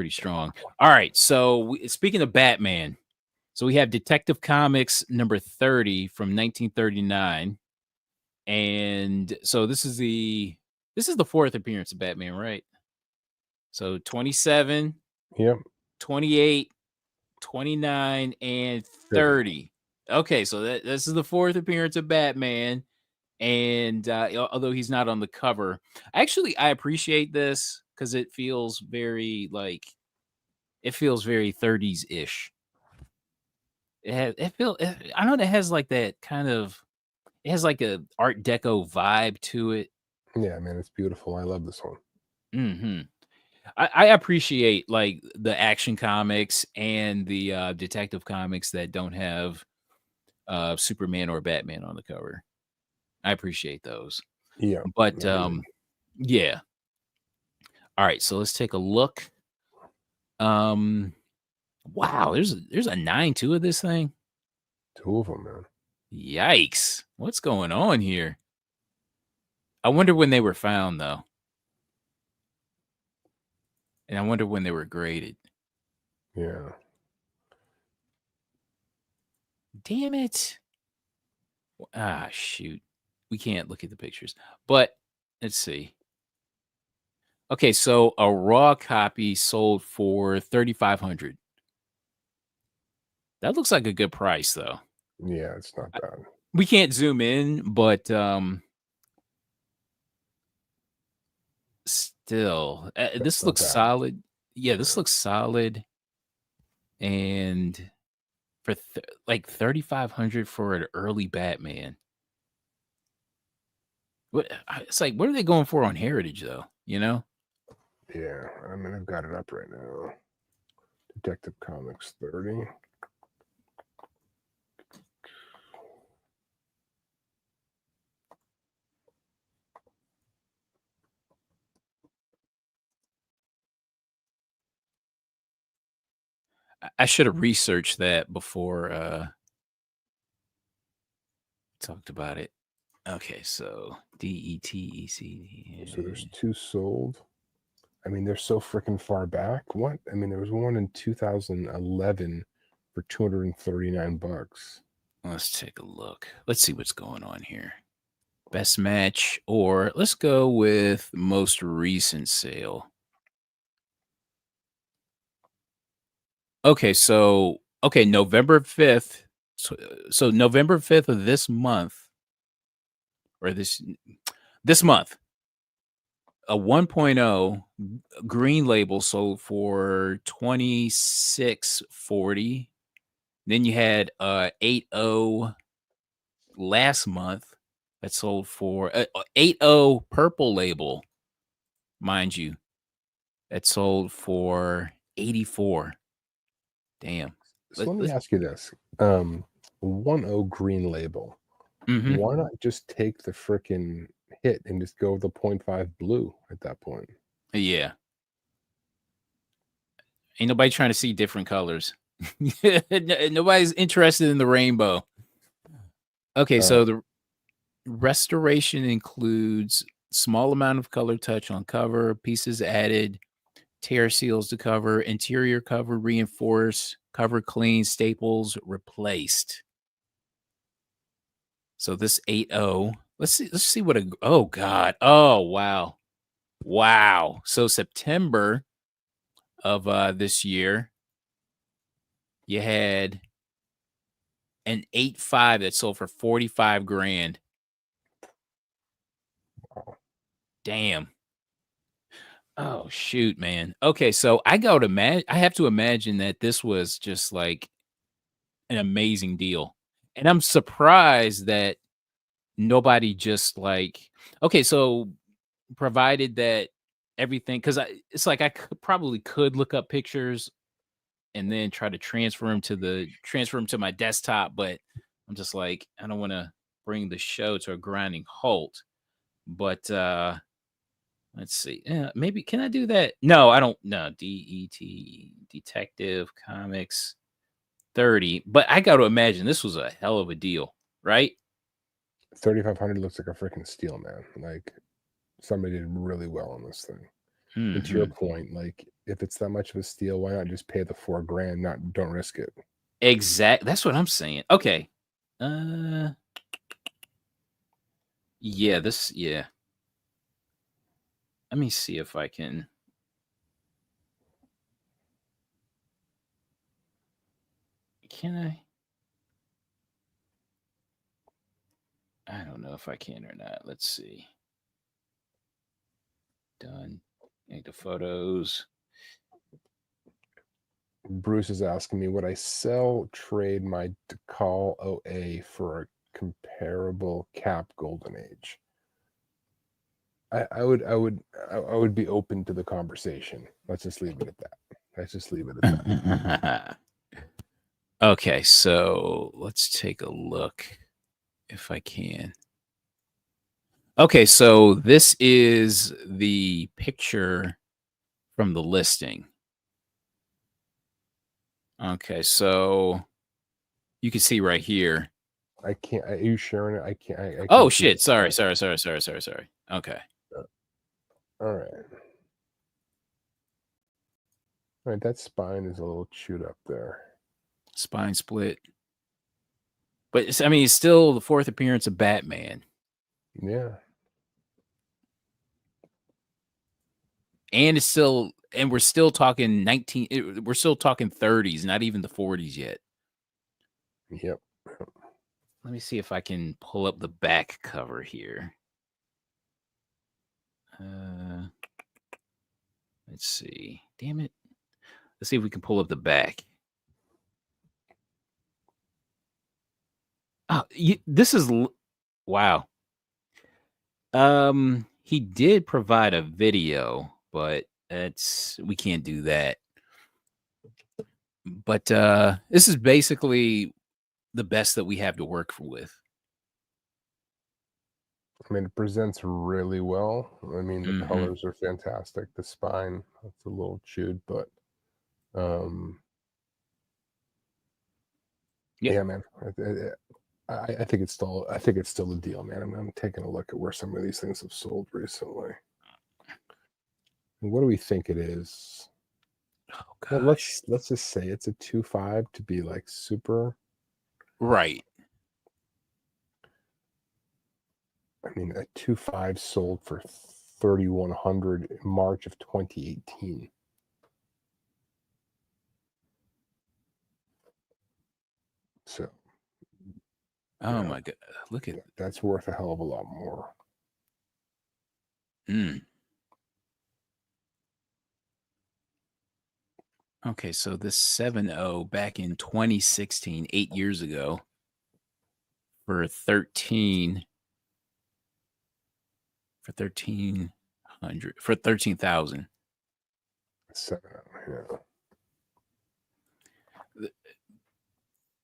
strong. All right. So speaking of Batman, so we have Detective Comics number 30 from 1939. And so this is the fourth appearance of Batman, right? So 27, Yep. 28, 29, and 30. Okay, so this is the fourth appearance of Batman. And although he's not on the cover, actually, I appreciate this because it feels very 30s ish. I know that has like that kind of it has like a Art Deco vibe to it. Yeah, man, it's beautiful. I love this one. Hmm. I appreciate like the action comics and the detective comics that don't have Superman or Batman on the cover. I appreciate those. Yeah. But yeah. All right, so let's take a look. Wow, there's a 9.2 of this thing. Two of them, man. Yikes. What's going on here? I wonder when they were found though. And I wonder when they were graded. Yeah. Damn it. Shoot. We can't look at the pictures. But let's see. Okay, so a raw copy sold for 3,500. That looks like a good price though. Yeah, it's not bad. We can't zoom in, but still, this looks solid. Yeah, this looks solid. And for like 3,500 for an early Batman. It's like, what are they going for on Heritage though? You know? Yeah, I mean, I've got it up right now. Detective Comics 30. I should have researched that before talked about it. Okay, so So there's DETEC. 2 sold. I mean, they're so freaking far back. What? I mean, there was one in 2011 for $239. Let's take a look. Let's see what's going on here. Best match, or let's go with most recent sale. Okay, so November 5th. So November 5th of this month, or this month, a 1.0 green label sold for $26.40. Then you had 8.0 last month that sold for 8.0 purple label, mind you, that sold for 84. Damn. So let me ask you this. 1.0 green label. Mm-hmm. Why not just take the freaking hit and just go with the 0.5 blue at that point? Yeah. Ain't nobody trying to see different colors. Nobody's interested in the rainbow. Okay, so the restoration includes small amount of color touch on cover, pieces added, tear seals to cover, interior cover reinforced, cover clean, staples replaced. So this 8.0, let's see what oh god. Oh wow. Wow. So September of this year, you had an 8.5 that sold for 45 grand. Wow. Damn. Oh shoot, man. Okay, so I have to imagine that this was just like an amazing deal. And I'm surprised that nobody just like, okay, so provided that everything, because it's like I probably could look up pictures and then try to transfer them to my desktop, but I'm just like, I don't want to bring the show to a grinding halt. But let's see. Maybe can I do that? No, I don't. No, Detective Comics 30. But I got to imagine this was a hell of a deal, right? 3,500 looks like a freaking steal, man. Like somebody did really well on this thing. And to your Mm-hmm. point, like if it's that much of a steal, why not just pay the 4 grand? Don't risk it. That's what I'm saying. Okay. Uh, yeah. Yeah. Let me see if I can. Can I? I don't know if I can or not. Let's see. Done. Make the photos. Bruce is asking me, would I sell trade my Decal OA for a comparable cap Golden Age? I would be open to the conversation. Let's just leave it at that. Okay, so let's take a look if I can. Okay, so this is the picture from the listing. Okay, so you can see right here. I can't. Are you sharing it? I can't. I Oh can't see shit! it. Sorry. Okay. All right. All right. That spine is a little chewed up there. Spine split. But it's still the fourth appearance of Batman. Yeah. And we're still talking we're still talking 30s, not even the 40s yet. Yep. Let me see if I can pull up the back cover here. Let's see. Damn it. Let's see if we can pull up the back. Oh, this is wow. He did provide a video, but we can't do that. But this is basically the best that we have to work with. I mean, it presents really well. I mean, the Mm-hmm. colors are fantastic. The spine, it's a little chewed, but Yep. Yeah, man. I think it's still a deal, man. I'm taking a look at where some of these things have sold recently. And what do we think it is? Oh Well, gosh. let's just say it's a 2.5 to be like super. Right. I mean, a 2.5 sold for 3,100 in March of 2018. So Oh my god. Look at that's worth a hell of a lot more. Okay, so this 7.0 back in 2016, 8 years ago, for 13 for 1,300 for 13,000. 7, yeah.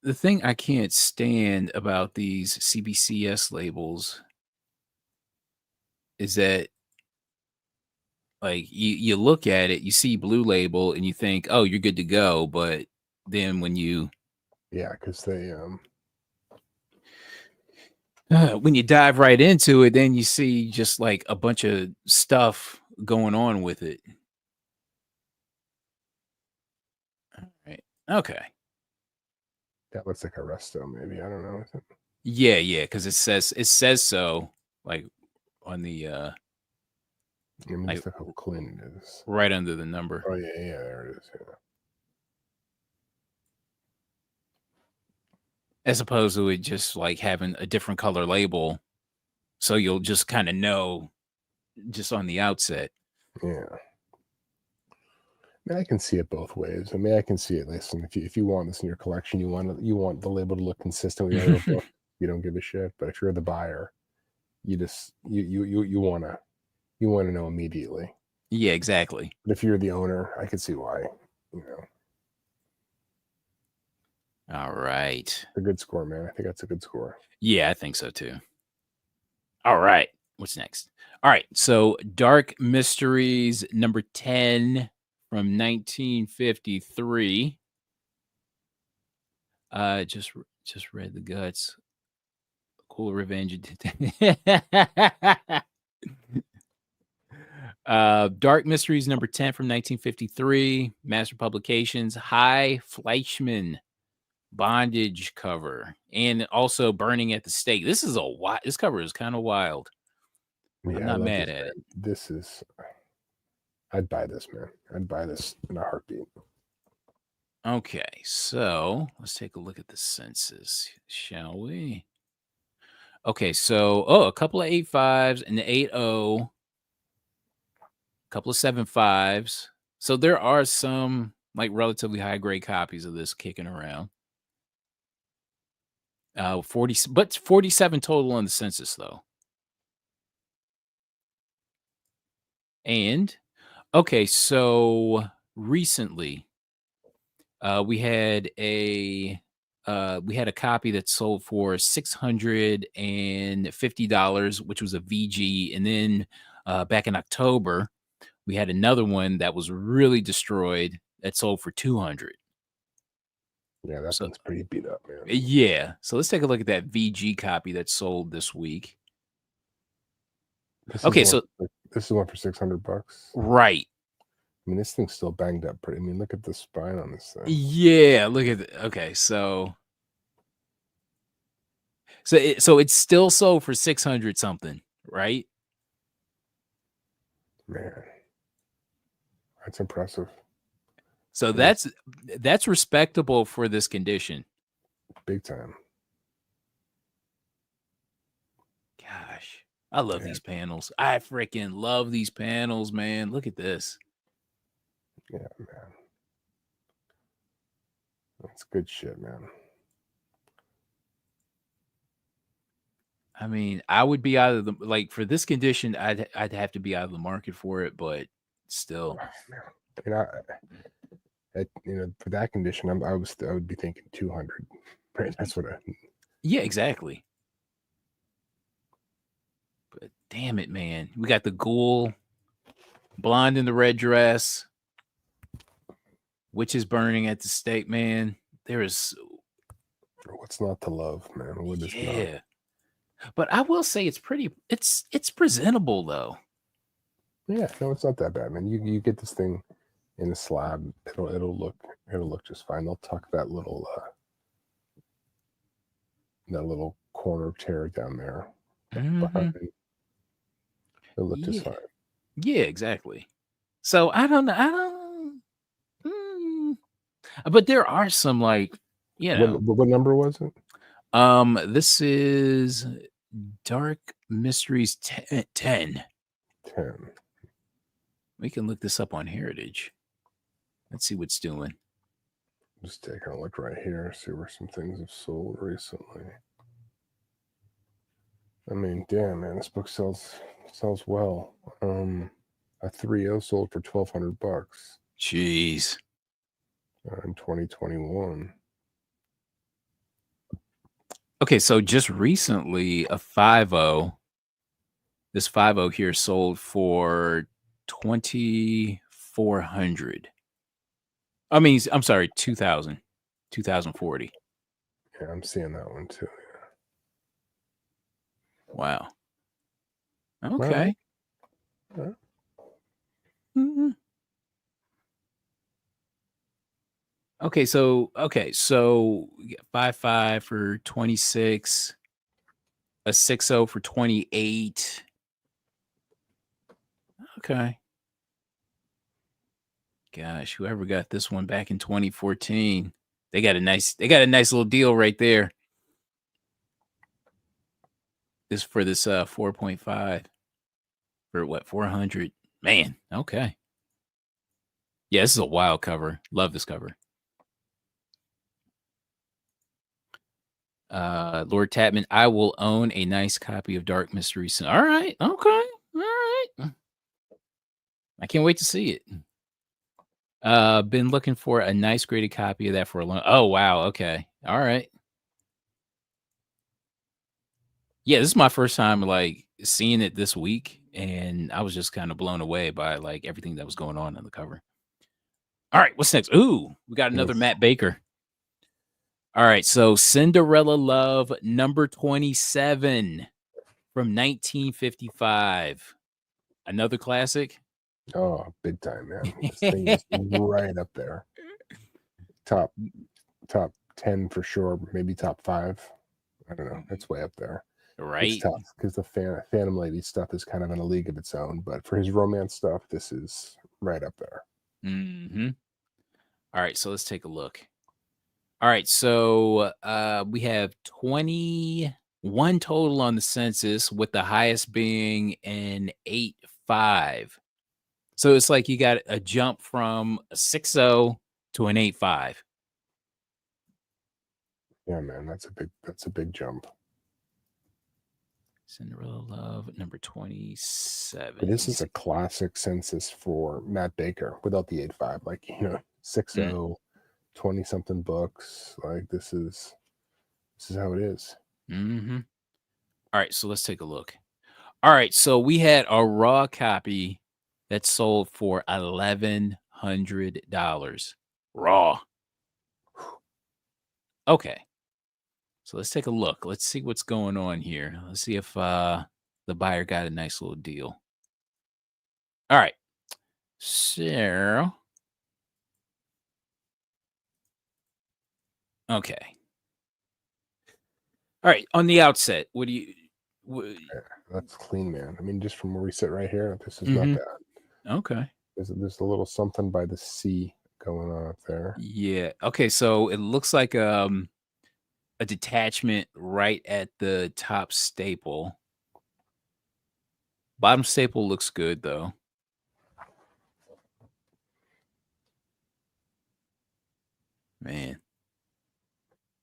The thing I can't stand about these CBCS labels is that, like, you look at it, you see blue label, and you think, "Oh, you're good to go," but then Yeah, because they when you dive right into it, then you see just, like, a bunch of stuff going on with it. Right. Okay. that looks like a resto, maybe. I don't know. Yeah, because it says so, like, on the, I mean, like, just look how clean it is. right under the number. Oh yeah, there it is. Yeah. As opposed to it just, like, having a different color label, so you'll just kinda know just on the outset. Yeah. I mean, I can see it both ways. I mean, I can see it. Listen, if you want this in your collection, you want the label to look consistent with your other book. You don't give a shit. But if you're the buyer, you just you wanna know immediately. Yeah, exactly. But if you're the owner, I can see why. You know, Alright. a good score, man. I think that's a good score. Yeah, I think so too. Alright, what's next? Alright, so Dark Mysteries number 10 from 1953. Just read the guts. Cool Revenge. Dark Mysteries number 10 from 1953. Master Publications. High Fleischman bondage cover, and also Burning at the Stake. This is this cover is kind of wild. I'm Yeah, I not love mad this, at it. man. This is I'd buy this, man. I'd buy this in a heartbeat. Okay, so let's take a look at the census, shall we? Okay, so a couple of 8.5s and the 8.0, a couple of 7.5s. So there are some like relatively high grade copies of this kicking around. 40, but 47 total on the census though. And okay, so recently we had a copy that sold for $650, which was a VG, and then back in October we had another one that was really destroyed that sold for 200. Yeah, that So thing's pretty beat up, man. yeah, so let's take a look at that VG copy that sold this week. This is Okay, the one. so This is one for $600. right, I mean, this thing's still banged up pretty. I mean, look at the spine on this thing. yeah, look at okay, so it's still sold for 600 something, right? Man, that's impressive. So And that's respectable for this condition. big time. Gosh, I love Yeah, these panels. I freaking love these panels, man. Look at this. yeah, man. That's good shit, man. I mean, I would be out of the like for this condition, I'd have to be out of the market for it, but still. You know, for that condition, I would be thinking 200. Right? That's what Yeah, exactly. But damn it, man. We got the ghoul, blonde in the red dress, witches burning at the stake, man. There is What's not to love, man? What is not? Yeah. But I will say it's presentable though. Yeah, no, it's not that bad, man. You get this thing in a slab, it'll look just fine. They'll tuck that little corner chair down there Mhm. behind. It'll look just Yeah. fine. Yeah, exactly. So I don't know. I don't. But there are some like, you know, What number was it? this is Dark Mysteries 10. 10. We can look this up on Heritage. Let's see what's doing. Just taking a look right here, see where some things have sold recently. I mean, damn, man, this book sells well. A 3.0 sold for $1,200 Jeez. in 2021. Okay, so just recently a 5.0. This 5.0 here sold for 2,400. I mean, I'm sorry, 2,040. Yeah, I'm seeing that one too. Wow. All right. Okay. All right. Mhm. Okay, so we get 5.5 for 26, a 6.0 for 28. Okay. Gosh, whoever got this one back in 2014, they got a nice little deal right there. This for this 4.5 for what, 400. Man, okay. Yeah, this is a wild cover. Love this cover. Lord Tapman, I will own a nice copy of Dark Mystery soon. All right, okay, all right. I can't wait to see it. Been looking for a nice graded copy of that for a long. Oh wow, okay, all right. Yeah, this is my first time like seeing it this week, and I was just kind of blown away by like everything that was going on the cover. All right, what's next? Ooh, we got another Oof. Matt Baker. All right, so Cinderella Love number 27 from 1955. Another classic. Oh, big time, man. This thing is right up there. Top 10 for sure, maybe top 5. I don't know. It's way up there. It's Right. tough because the Phantom Lady stuff is kind of in a league of its own, but for his romance stuff, this is right up there. Hmm. All right, so let's take a look. All right, so we have 21 total on the census, with the highest being an 8.5. So it's like you got a jump from a 6.0 to an 8.5. Yeah, man, that's a big jump. Cinderella Love number But 27. this is a classic census for Matt Baker without the 8.5. Like, 6.0, 20 something books. Like this is how it is. Mm-hmm. All right, so let's take a look. All right, so we had a raw copy that sold for $1,100 raw. Okay, so let's take a look. Let's see what's going on here. Let's see if the buyer got a nice little deal. All right, so okay. All right, on the outset, what do you? Yeah, that's clean, man. I mean, just from where we sit right here, this is not Mm-hmm. bad. Okay. There's a little something by the sea going on up there. Yeah. Okay. So it looks like a detachment right at the top staple. Bottom staple looks good though. Man,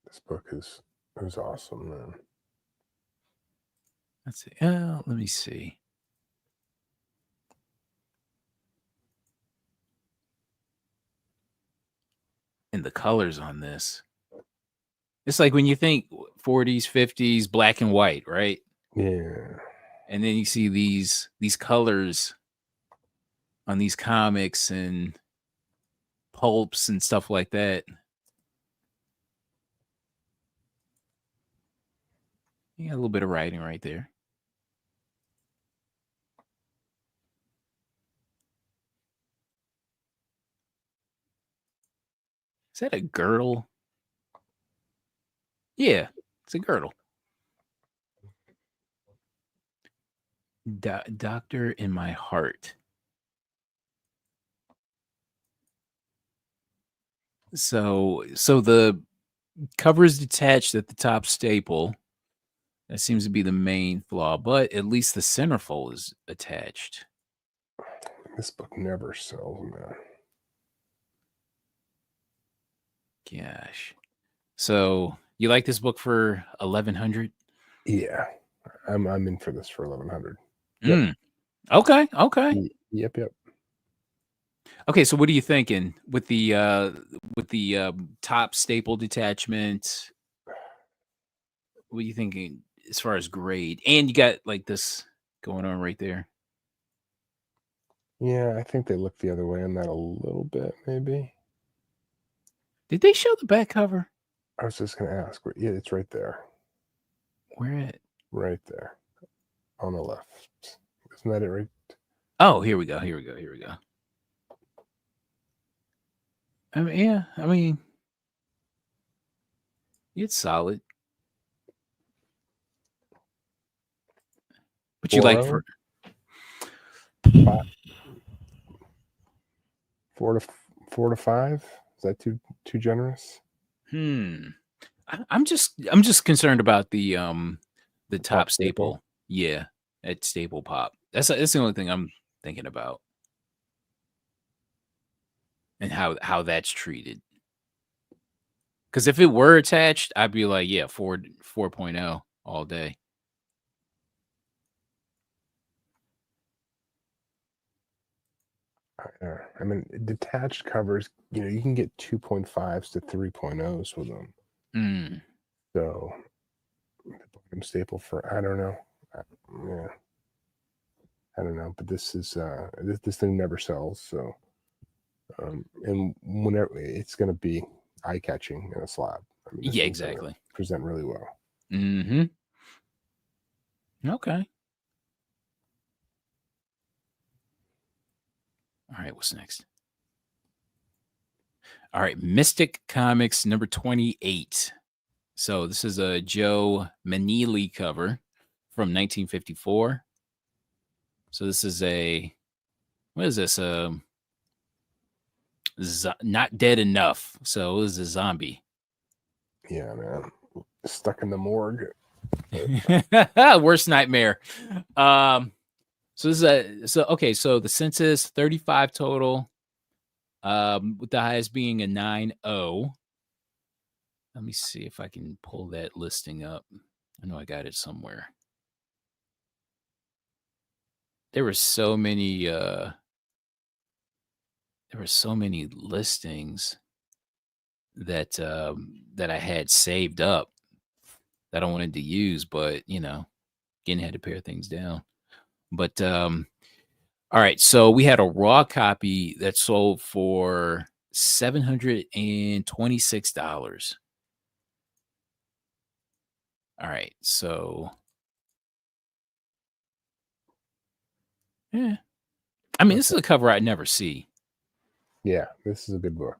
This book is awesome, man. let's see. Let me see. And the colors on this. It's like when you think 40s, 50s, black and white, right? Yeah. And then you see these colors on these comics and pulps and stuff like that. You got a little bit of writing right there. Is that a girdle? Yeah, it's a girdle. Doctor in my heart. So the cover is detached at the top staple. That seems to be the main flaw, but at least the centerfold is attached. This book never sells, man. Gosh. So you like this book for 1100? Yeah, I'm in for this for 1100. Yep. Okay. Yep. Okay, so what are you thinking with the top staple detachment? What are you thinking as far as grade? And you got like this going on right there. Yeah, I think they look the other way on that a little bit, maybe. Did they show the back cover? I was just gonna ask. Yeah, it's right there. Where at? Right there. On the left. Isn't that it right? Oh, here we go. I mean, yeah, it's solid. But you like 4.0? for 4 to 5? Is that too generous? I'm just concerned about the top staple. Yeah, at staple pop. That's the only thing I'm thinking about. And how that's treated. Because if it were attached, I'd be like, yeah, 4.0 all day. I mean, detached covers, you can get 2.5s to 3.0s with them. So, the bottom staple for, I don't know. Yeah. I don't know, but this is, this thing never sells. So, and whenever it's going to be eye catching in a slab. I mean, Yeah, exactly. Present really well. Okay. All right, what's next? All right, Mystic Comics number 28. So this is a Joe Manili cover from 1954. So this is what is this? Not Dead Enough. So it was a zombie. Yeah, man. Stuck in the morgue. Worst nightmare. So this is so the census 35 total. With the highest being a 9.0. Let me see if I can pull that listing up. I know I got it somewhere. There were so many listings that that I had saved up that I wanted to use, but again, had to pare things down. But all right, so we had a raw copy that sold for $726. All right, so yeah, I mean, this is a cover I'd never see. Yeah, this is a good book.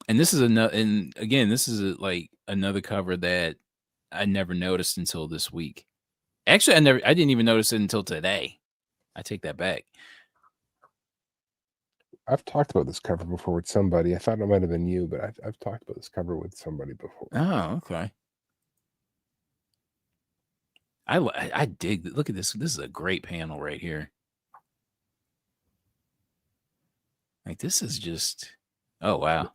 And this is another, and again, this is like another cover that I never noticed until this week. Actually, I didn't even notice it until today. I take that back. I've talked about this cover before with somebody. I thought it might have been you, but I've talked about this cover with somebody before. Oh, okay. I dig. Look at this. This is a great panel right here. Like this is just. Oh wow.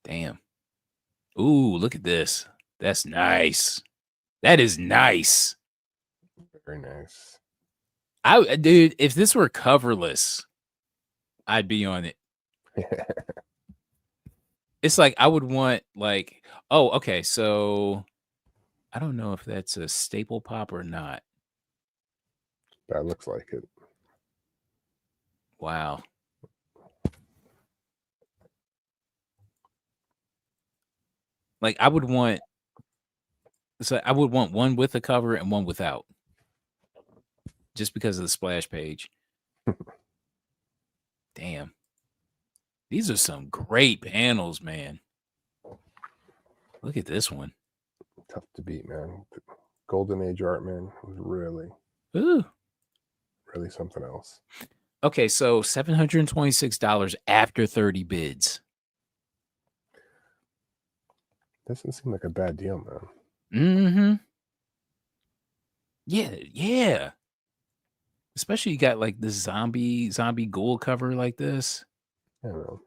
Damn. Ooh, look at this. That's nice. That is nice. Very nice. Dude, if this were coverless, I'd be on it. It's like I would want like, oh, okay, so I don't know if that's a staple pop or not. That looks like it. Wow. Like I would want one with a cover and one without. Just because of the splash page. Damn. These are some great panels, man. Look at this one. Tough to beat, man. Golden Age art, man, was really something else. Okay, so $726 after 30 bids. Doesn't seem like a bad deal, man. Mm-hmm. Yeah. Especially you got like this zombie ghoul cover like this. I don't know.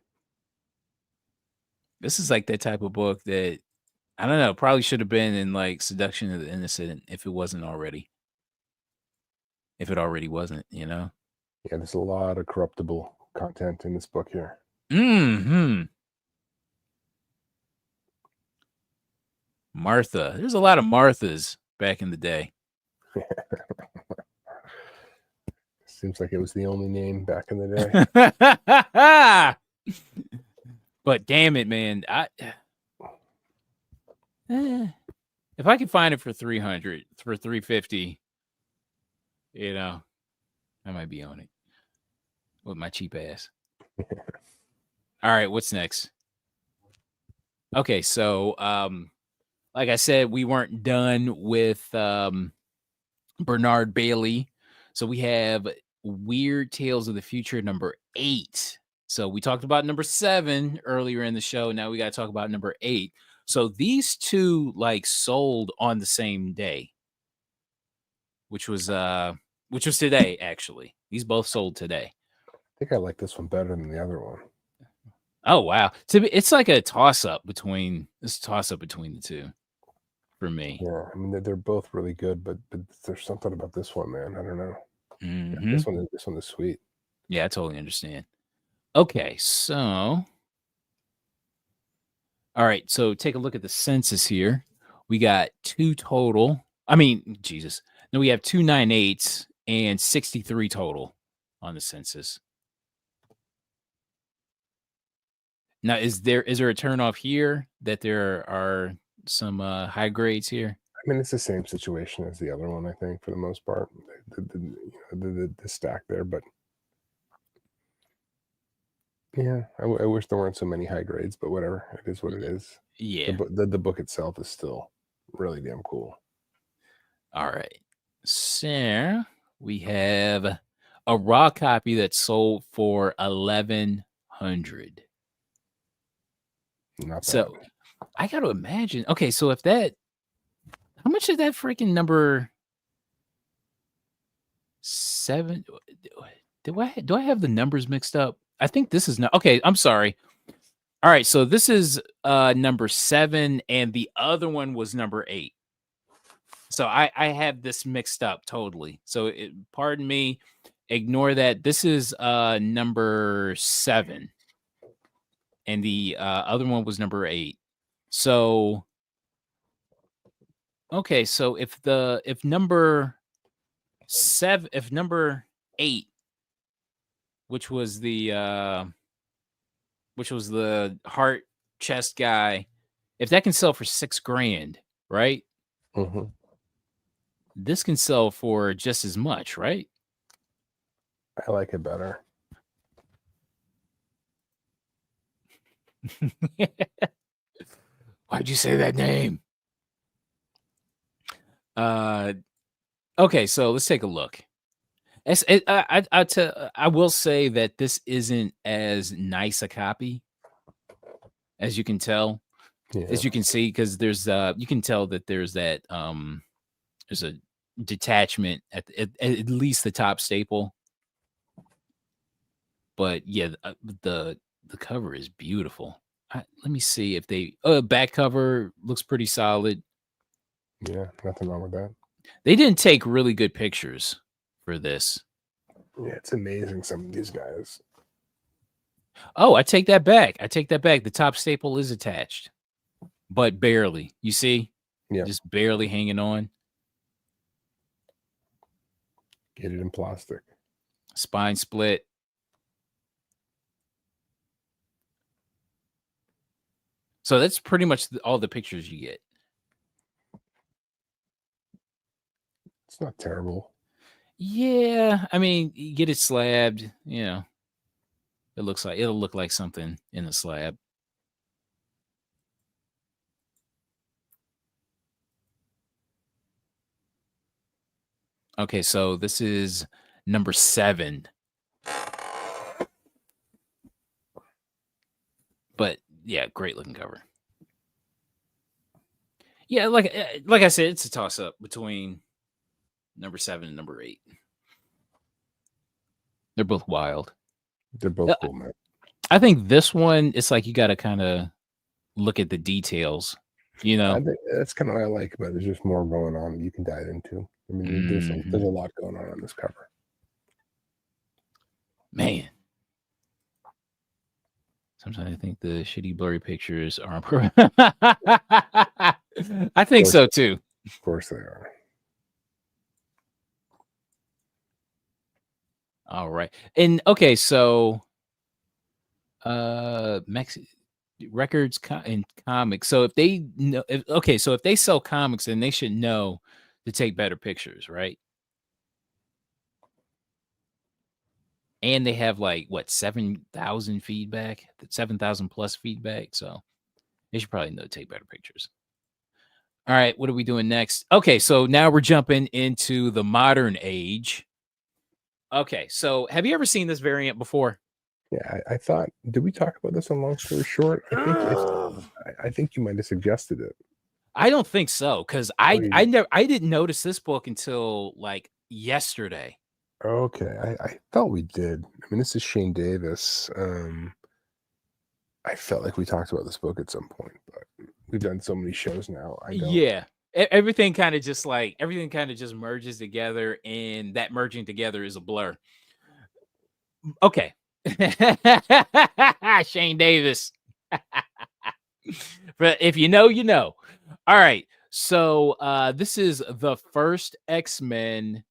This is like that type of book that I don't know, probably should have been in like Seduction of the Innocent if it wasn't already. If it already wasn't, you know? Yeah, there's a lot of corruptible content in this book here. Mm-hmm. Martha. There's a lot of Marthas back in the day. Seems like it was the only name back in the day. But damn it, man. If I could find it for 300, for 350, you know, I might be on it with my cheap ass. All right, what's next? Okay, so like I said, we weren't done with Bernard Bailey. So we have Weird Tales of the Future number 8. So we talked about number 7 earlier in the show. Now we got to talk about number 8. So these two like sold on the same day, which was today actually. These both sold today. I think I like this one better than the other one. Oh wow. It's like a toss up between the two for me. Yeah, I mean they're both really good, but there's something about this one, man. I don't know. Mm-hmm. Yeah, this one is sweet. Yeah, I totally understand. Okay, so all right, so take a look at the census here. We got 2 total. I mean, Jesus. No, we have 2 9/8 and 63 total on the census. Now, is there a turnoff here that there are some high grades here? I mean, it's the same situation as the other one, I think, for the most part. The stack there, but yeah, I wish there weren't so many high grades, but whatever. It is what it is. Yeah. The book itself is still really damn cool. All right. So we have a raw copy that sold for $1,100. Not bad. So I got to imagine. Okay, so if that, how much is that freaking number 7? Do I have the numbers mixed up? I think this is not. Okay, I'm sorry. All right, so this is number 7, and the other one was number 8. So I have this mixed up totally. So pardon me, ignore that. This is number 7, and the other one was number 8. So okay, so if number 8, which was the heart chest guy, if that can sell for $6,000, right? Mm-hmm. This can sell for just as much, right? I like it better. Why'd you say that name? Okay, so let's take a look. I will say that this isn't as nice a copy as you can tell, as you can see, because there's you can tell that there's that there's a detachment at least the top staple. But yeah, the cover is beautiful. Let me see if they back cover looks pretty solid. Yeah, nothing wrong with that. They didn't take really good pictures for this. Yeah, it's amazing, some of these guys. Oh, I take that back. The top staple is attached, but barely. You see? Yeah. Just barely hanging on. Get it in plastic. Spine split. So that's pretty much all the pictures you get. It's not terrible. Yeah, I mean, you get it slabbed, you know. It'll look like something in the slab. Okay, so this is number 7. But yeah, great looking cover. Yeah, like I said, it's a toss up between number 7 and number 8. They're both wild. They're both cool, man. I think this one, it's like you got to kind of look at the details, you know. I think that's kind of what I like about it. There's just more going on that you can dive into. I mean, there's a lot going on this cover. Man. Sometimes I think the shitty blurry pictures are I think so too. Of course they are. All right. And okay, so records and comics. So if they know so if they sell comics, then they should know to take better pictures, right? And they have like what 7,000 feedback, 7,000 plus feedback. So they should probably know to take better pictures. All right, what are we doing next? Okay, so now we're jumping into the modern age. Okay, so have you ever seen this variant before? Yeah, I thought. Did we talk about this on Long Story Short? I think you might have suggested it. I don't think so because I didn't notice this book until like yesterday. Okay, I thought we did. I mean, this is Shane Davis. I felt like we talked about this book at some point, but we've done so many shows now. I don't. Yeah, everything kind of just merges together, and that merging together is a blur. Okay, Shane Davis. But if you know, you know. All right, so this is the first X-Men.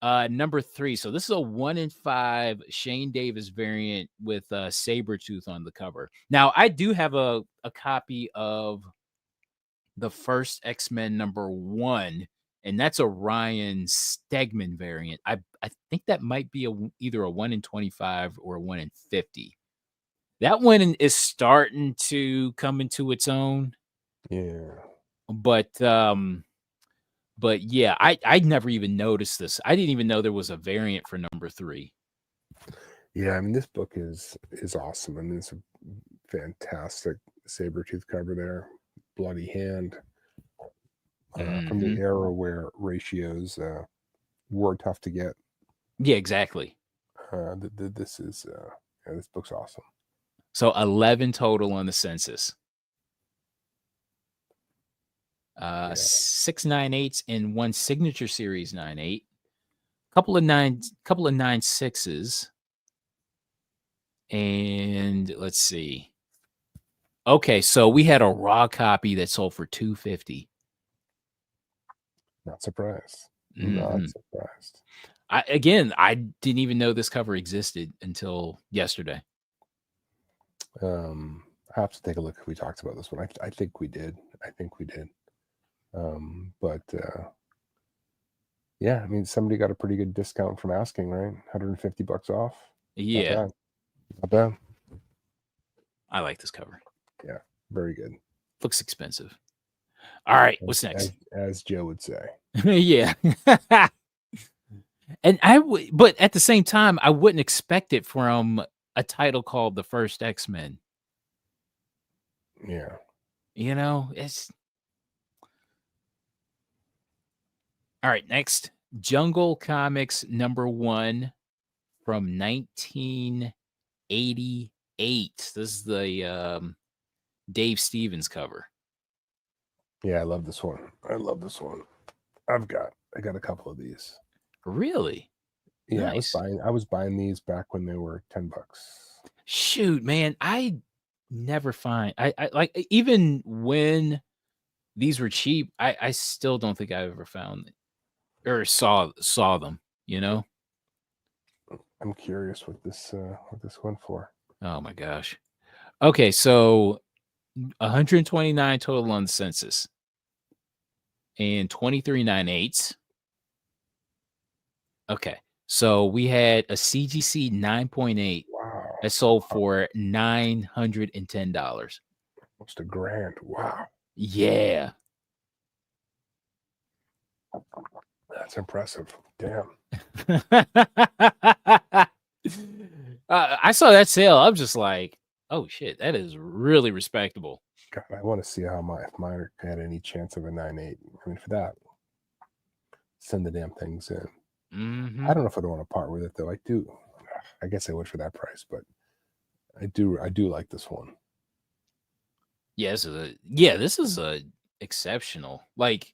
Number 3. So this is a 1 in 5 Shane Davis variant with Sabretooth on the cover. Now, I do have a copy of the first X-Men number 1, and that's a Ryan Stegman variant. I think that might be either a 1 in 25 or a 1 in 50. That one is starting to come into its own. Yeah. But yeah, I never even noticed this. I didn't even know there was a variant for number 3. Yeah, I mean, this book is awesome. I mean, it's a fantastic Sabretooth cover there. Bloody hand. From the era where ratios were tough to get. Yeah, exactly. This book's awesome. So 11 total on the census. 6 9/8s and 1 signature series 9/8. Couple of 9/6s. And let's see. Okay, so we had a raw copy that sold for $250. Not surprised. Not surprised. I didn't even know this cover existed until yesterday. I have to take a look if we talked about this one. I think we did. But yeah, I mean, somebody got a pretty good discount from asking, right? $150 off. Yeah. Not bad. I like this cover. Yeah, very good. Looks expensive. All right, what's next? As Joe would say. Yeah. And but at the same time, I wouldn't expect it from a title called The First X-Men. Yeah. You know, it's all right. Next, Jungle Comics number 1 from 1988. This is the Dave Stevens cover. Yeah, I love this one. I got a couple of these. Really? Yeah, Nice. I was buying these back when they were $10. Shoot, man, I never find I like even when these were cheap, I still don't think I ever found or saw them, you know? I'm curious what this went for. Oh my gosh. Okay, so 129 total on the census, and 23.98. Okay, so we had a CGC 9.8 Wow. that sold for $910. Almost $1,000. Wow. Yeah. That's impressive. Damn. I saw that sale. I'm just like, oh shit, that is really respectable. God, I want to see how if mine had any chance of a 9.8. I mean, for that, send the damn things in. Mm-hmm. I don't know if I don't want to part with it though. I do. I guess I would for that price, but I do like this one. Yeah, this is a exceptional. Like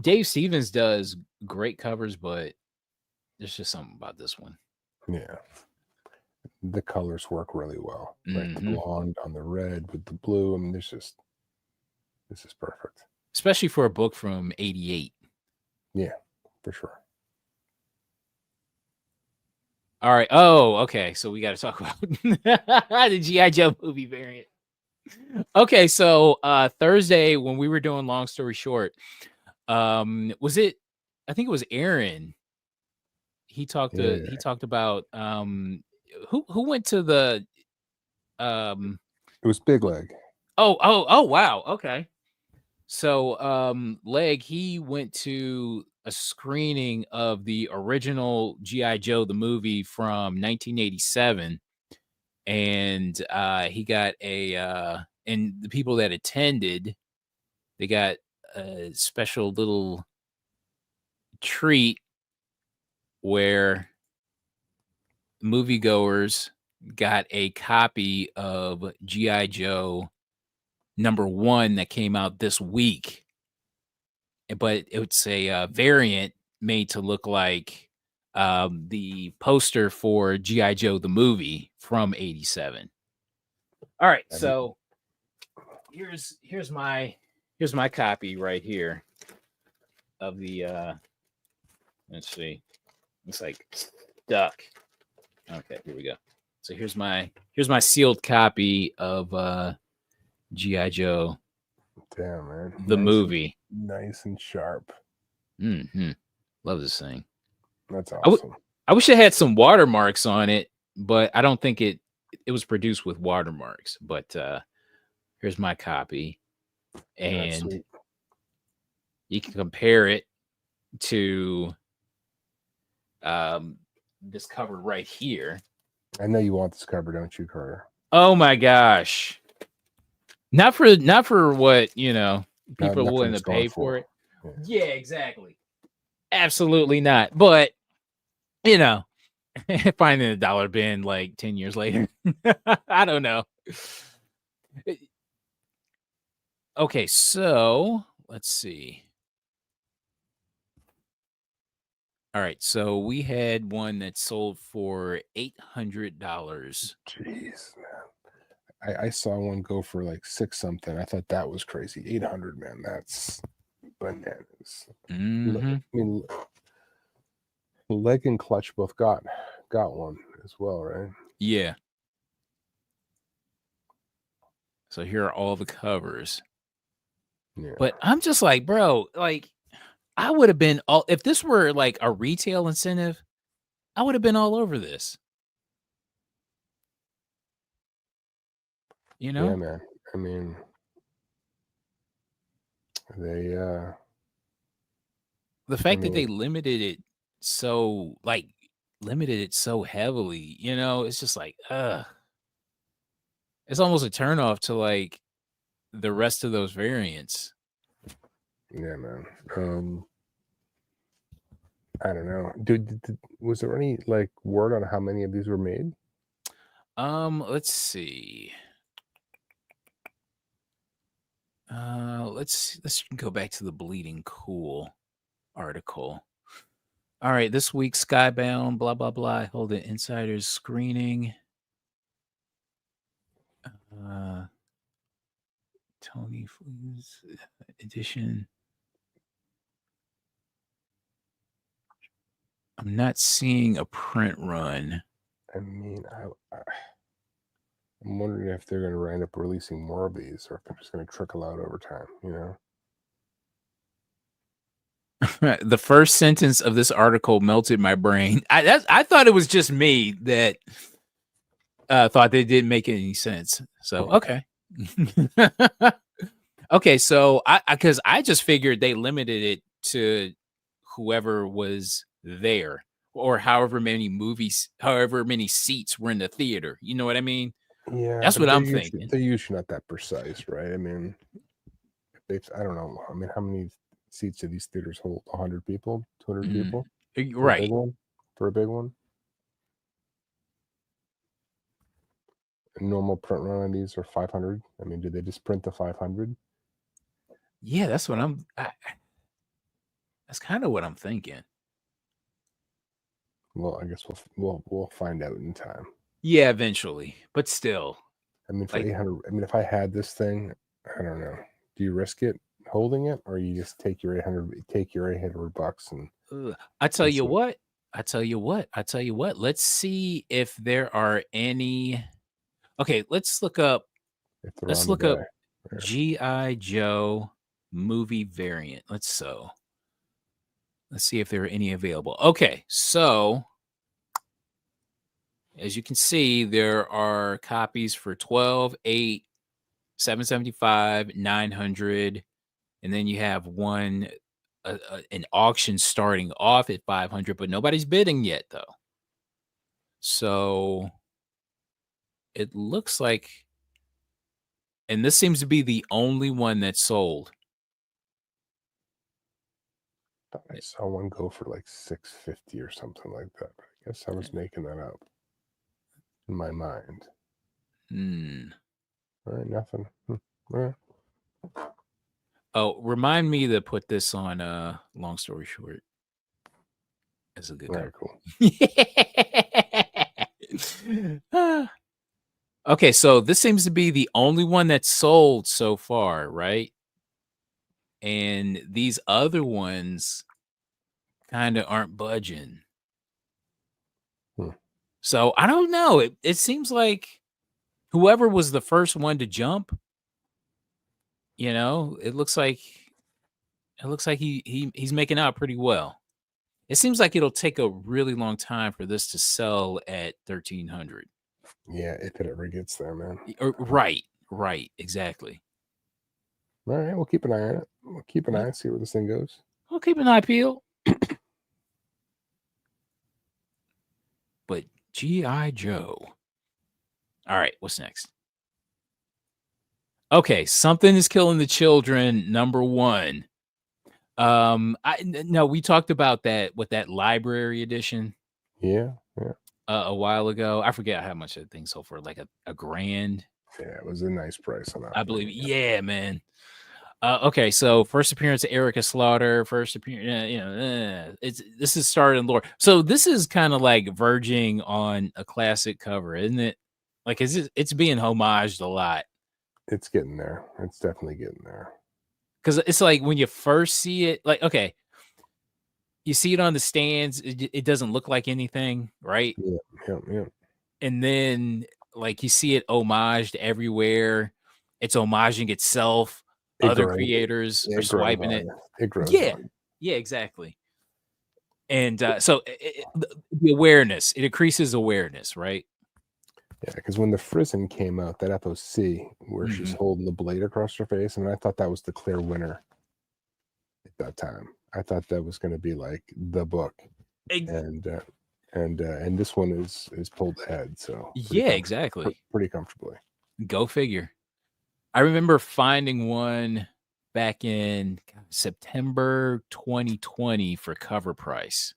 Dave Stevens does great covers, but there's just something about this one. Yeah. The colors work really well. Right. The Mm-hmm. blonde on the red with the blue. I mean, this is perfect. Especially for a book from '88. Yeah, for sure. All right. Oh, okay. So we got to talk about the G.I. Joe movie variant. Okay, so Thursday when we were doing long story short, was it, I think it was Aaron. He Yeah. talked about who went to the um It was Big Leg. oh wow, okay. So Leg, he went to a screening of the original G.I. Joe the movie from 1987, and he got and the people that attended, they got a special little treat where moviegoers got a copy of G.I. Joe #1 that came out this week, but it's a variant made to look like the poster for G.I. Joe the movie from '87. All right, so here's my copy right here of the let's see. It's like stuck. Okay, here we go. So here's my sealed copy of G.I. Joe Damn, man. the movie. Nice and sharp. Mm-hmm. Love this thing. That's awesome. I wish it had some watermarks on it, but I don't think it was produced with watermarks. But here's my copy, and sweet. you can compare it to this cover right here. I know you want this cover, don't you, Carter? Oh my gosh. Not for what, people are willing to pay for it. Yeah, exactly. Absolutely not. But, finding a dollar bin like 10 years later. I don't know. Okay, so let's see. All right, so we had one that sold for $800. Jeez, man. I saw one go for like 6 something. I thought that was crazy. 800, man. That's bananas. Mm-hmm. I mean, Leg and Clutch both got one as well, right? Yeah. So here are all the covers. Yeah. But I'm just like, bro, like I would have been all, if this were like a retail incentive, I would have been all over this. Yeah, man. I mean, they the fact that they limited it so heavily, it's just like, it's almost a turnoff to like the rest of those variants. Yeah, man. I don't know. Was there any like word on how many of these were made? Let's see. Let's go back to the Bleeding Cool article. All right, this week Skybound, blah blah blah. Hold it, insiders screening. Tony Flea's edition. I'm not seeing a print run. I mean, I'm wondering if they're going to end up releasing more of these, or if they're just going to trickle out over time. You know. The first sentence of this article melted my brain. I thought it was just me that thought they didn't make any sense. So okay. Okay, so because I just figured they limited it to whoever was there, or however many seats were in the theater. You know what I mean? Yeah, That's but what I'm thinking. they're usually not that precise, right? I mean, I don't know. I mean, how many seats do these theaters hold? 100 people, 200 people for a big Right. one? For a big one, a normal print run on these are 500. I mean, do they just print the 500? Yeah, that's what that's kind of what I'm thinking. Well, I guess we'll find out in time. Yeah, eventually, but still. I mean, for Like, 800. I mean, if I had this thing, I don't know. Do you risk it holding it, or you just take your 800 bucks and? I tell you see. what. I tell you what. I tell you what. Let's see if there are any. Okay, let's look up. If they're Let's on the look up day. Yeah. GI Joe movie variant. Let's see if there are any available. Okay, so as you can see, there are copies for 12, 8, 775, 900, and then you have one an auction starting off at 500, but nobody's bidding yet though. So it looks like, and this seems to be the only one that's sold. I saw one go for like 650 or something like that. But I guess I was making that up in my mind. All right, nothing. All right. Oh, remind me to put this on long story short. That's a good All cover. right, cool. Okay, so this seems to be the only one that's sold so far, right? And these other ones kind of aren't budging. So I don't know. It seems like whoever was the first one to jump, it looks like he's making out pretty well. It seems like it'll take a really long time for this to sell at 1,300. Yeah, if it ever gets there, man. Right, exactly. All right, we'll keep an eye on it. We'll keep an eye and see where this thing goes. I'll keep an eye peeled. But G.I. Joe. All right, what's next? Okay, something is killing the children. Number 1. No, we talked about that with that library edition. Yeah. A while ago. I forget how much that thing sold for, like a grand. Yeah, it was a nice price on that. I believe. Yeah, man. Okay, so first appearance of Erica Slaughter. First appearance, this is starting lore. So this is kind of like verging on a classic cover, isn't it? Like, it's being homaged a lot. It's getting there. It's definitely getting there. Because it's like when you first see it, like, okay, you see it on the stands, it doesn't look like anything, right? Yeah. And then, like, you see it homaged everywhere. It's homaging itself. Other creators are swiping it. It grows. Yeah, exactly. And so the awareness, it increases awareness, right? Yeah, because when the Frizzen came out, that FOC where she's holding the blade across her face, and I thought that was the clear winner at that time. I thought that was going to be like the book, and this one is pulled ahead. So yeah, exactly, pretty comfortably. Go figure. I remember finding one back in September 2020 for cover price,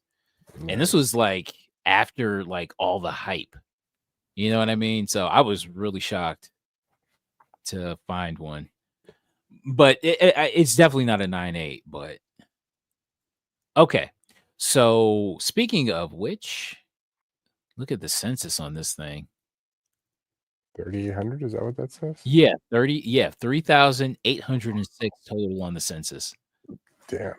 and this was like after like all the hype. You know what I mean? So I was really shocked to find one, but it's definitely not a 9.8. But okay, so speaking of which, look at the census on this thing. 3,800, is that what that says? Yeah, 3,806 total on the census. Damn.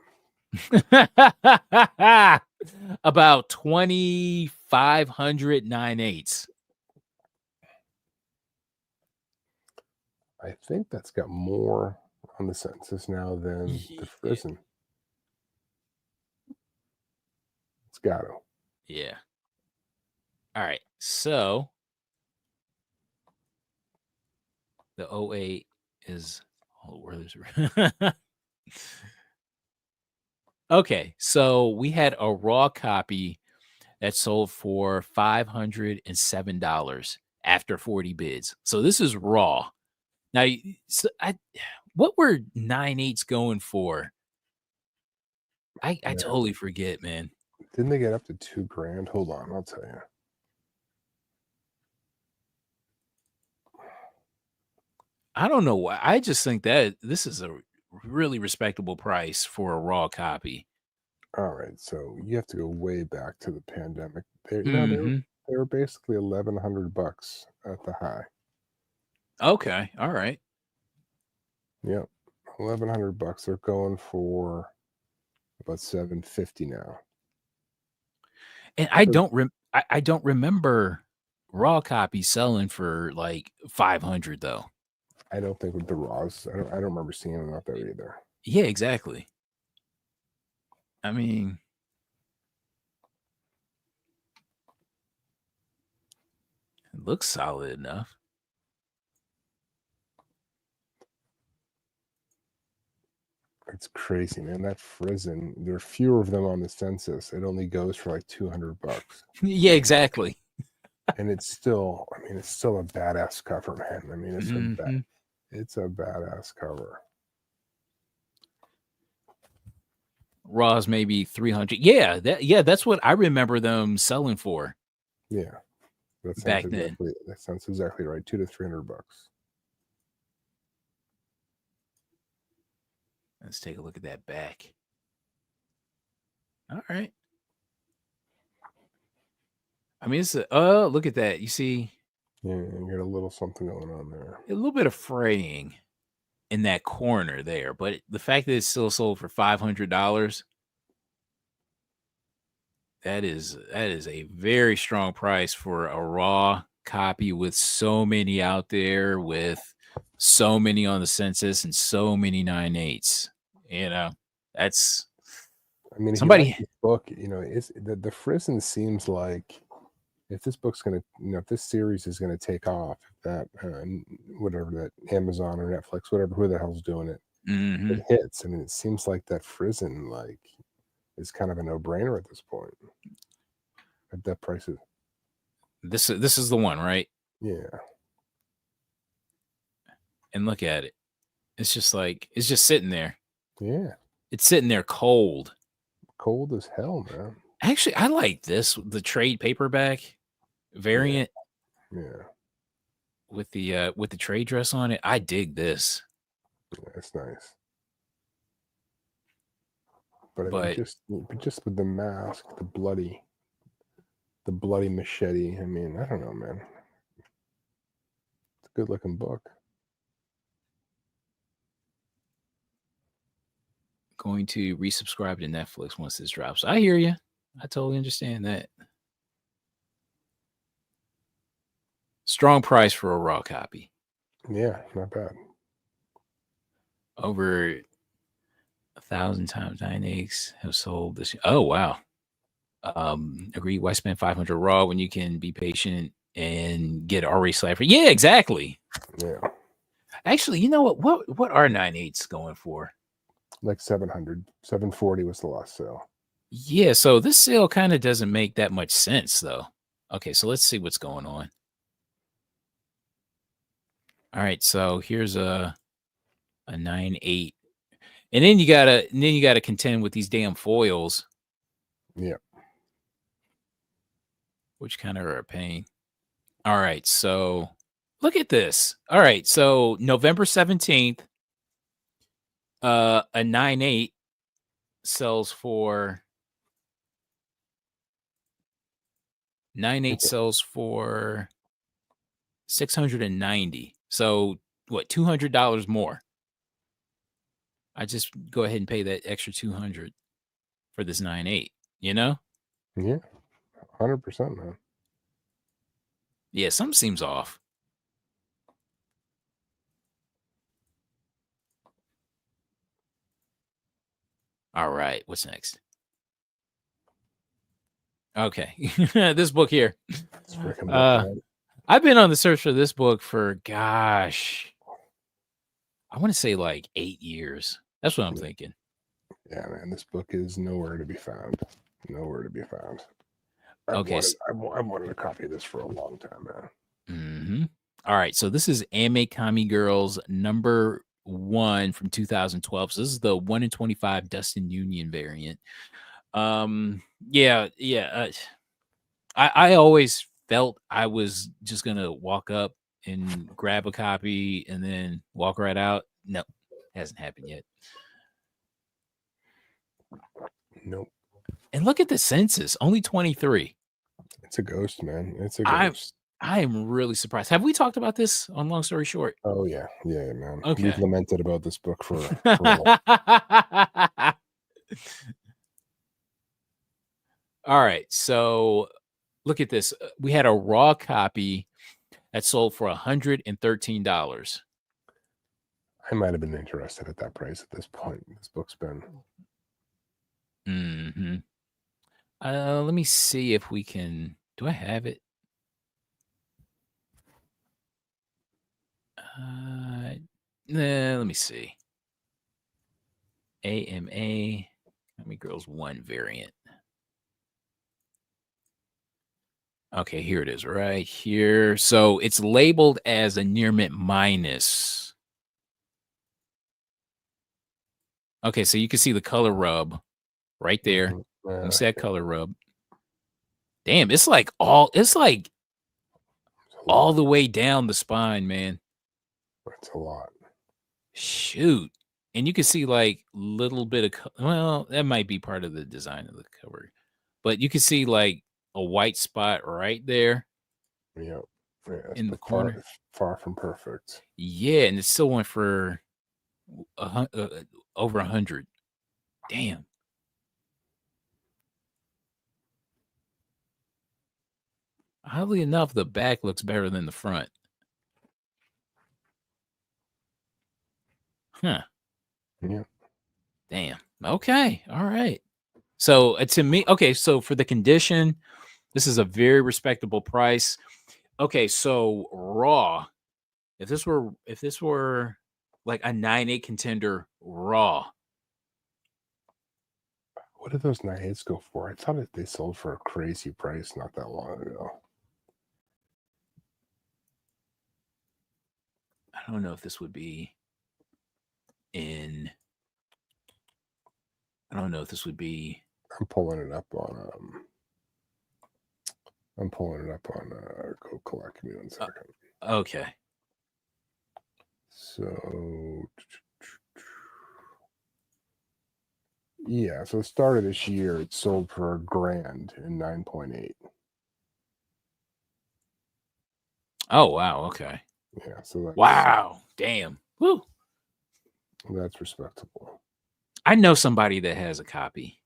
About 2,500 9.8s. I think that's got more on the census now than the Yeah. Frizzen. It's got to. Yeah. All right. So the '08 is oh, where is okay. So we had a raw copy that sold for $507 after 40 bids. So this is raw. Now, so what were 9/8 going for? I Yeah. totally forget, man. Didn't they get up to 2 grand? Hold on, I'll tell you. I don't know why. I just think that this is a really respectable price for a raw copy. All right, so you have to go way back to the pandemic. They no, Mhm. they were basically $1,100 at the high. Okay. All right. Yep, $1,100. They're going for about 750 now. And So I don't remember raw copy selling for like 500 though. I don't think with the raws, I don't remember seeing them out there either. Yeah, exactly. I mean, it looks solid enough. It's crazy, man. That Frizzen, there are fewer of them on the census. It only goes for like $200. Yeah, exactly. And it's still, I mean, it's still a badass cover, man. I mean, Mhm. it's a badass cover. Raw's maybe 300. Yeah, that's what I remember them selling for Yeah, back then. that sounds exactly right. 200 to 300 bucks. Let's take a look at that back. All right. I mean, it's oh, look at that. You see Yeah, you got a little something going on there. a little bit of fraying in that corner there, but the fact that it's still sold for $500, that is a very strong price for a raw copy with so many out there, with so many on the census and so many 9/8. You know, that's I mean, if you like somebody. this book, it's the Frizzen seems like if this book's gonna, if this series is gonna take off, if that whatever that Amazon or Netflix, whatever, who the hell's doing it, it Mhm. hits. I mean, it seems like that Frizzen is kind of a no brainer at this point. At that price is, This is the one, right? yeah, And look at it. It's just like it's just sitting there. yeah, It's sitting there cold. cold as hell, man. Actually, I like this, the trade paperback Yeah, variant yeah, with the trade dress on it. I dig this. yeah, it's nice. But I mean, But just with the mask, the bloody machete. I mean, I don't know, man. It's a good looking book. going to resubscribe to Netflix once this drops. I hear you. I totally understand that. Strong price for a raw copy. Yeah, not bad. Over 1,000 times 9/8 have sold this. Oh wow. Agree. Why spend 500 raw when you can be patient and get already slapped? Yeah, exactly. Yeah, Actually, you know what? What are 9/8s going for? like 700, 740 was the last sale. Yeah, so this sale kind of doesn't make that much sense though. Okay, so let's see what's going on. All right, so here's a 9/8. And then you gotta contend with these damn foils, Yeah, which kind of are a pain. All right, so look at this. All right, so November 17th, a 9/8 sells for 9/8 sells for 690. So what, $200 more? I just go ahead and pay that extra 200 for this 9/8, you know? yeah, 100%, man. Yeah, something seems off. All right, what's next? Okay, this book here. This freaking book, man. I've been on the search for this book for, gosh, I want to say like 8 years. That's what I'm thinking. Yeah, man, this book is nowhere to be found. Nowhere to be found. I've Okay. wanted a copy of this for a long time, man. Mm-hmm. All right, so this is Amami Girls number 1 from 2012. So this is the 1 in 25 Dustin Union variant. Yeah. I always felt I was just gonna walk up and grab a copy and then walk right out. No, hasn't happened yet. Nope. And look at the census, only 23. It's a ghost, man. It's a ghost. I am really surprised. Have we talked about this on Long Story Short? Oh yeah, man. Okay. We've lamented about this book for a while. All right, so look at this. We had a raw copy that sold for $113. I might have been interested at that price at this point. This book's been. Mm-hmm. Let me see if we can. Do I have it? Let me see. AMA, Amami Girls 1 variant. Okay, here it is right here. So it's labeled as a near mint minus. Okay, so you can see the color rub right there. Let me see that color rub. Damn, it's like all the way down the spine, man. That's a lot. Shoot. And you can see like little bit of, well, that might be part of the design of the cover, but you can see like a white spot right there. Yeah, in the corner. Far from perfect. Yeah, and it still went for over 100. Damn. Oddly enough, the back looks better than the front. Huh. Yeah. Damn. Okay. All right. So to me, okay. So for the condition, this is a very respectable price. Okay. So raw. If this were like a 9.8 contender raw. What did those 9.8s go for? I thought they sold for a crazy price not that long ago. I don't know if this would be in. I don't know if this would be. I'm pulling it up on. Go collect me 1 second. Okay. So. Yeah, so the start of this year, it sold for $1,000 in 9.8. Oh wow. Okay. Yeah. So that's, wow. Damn. Woo. That's respectable. I know somebody that has a copy.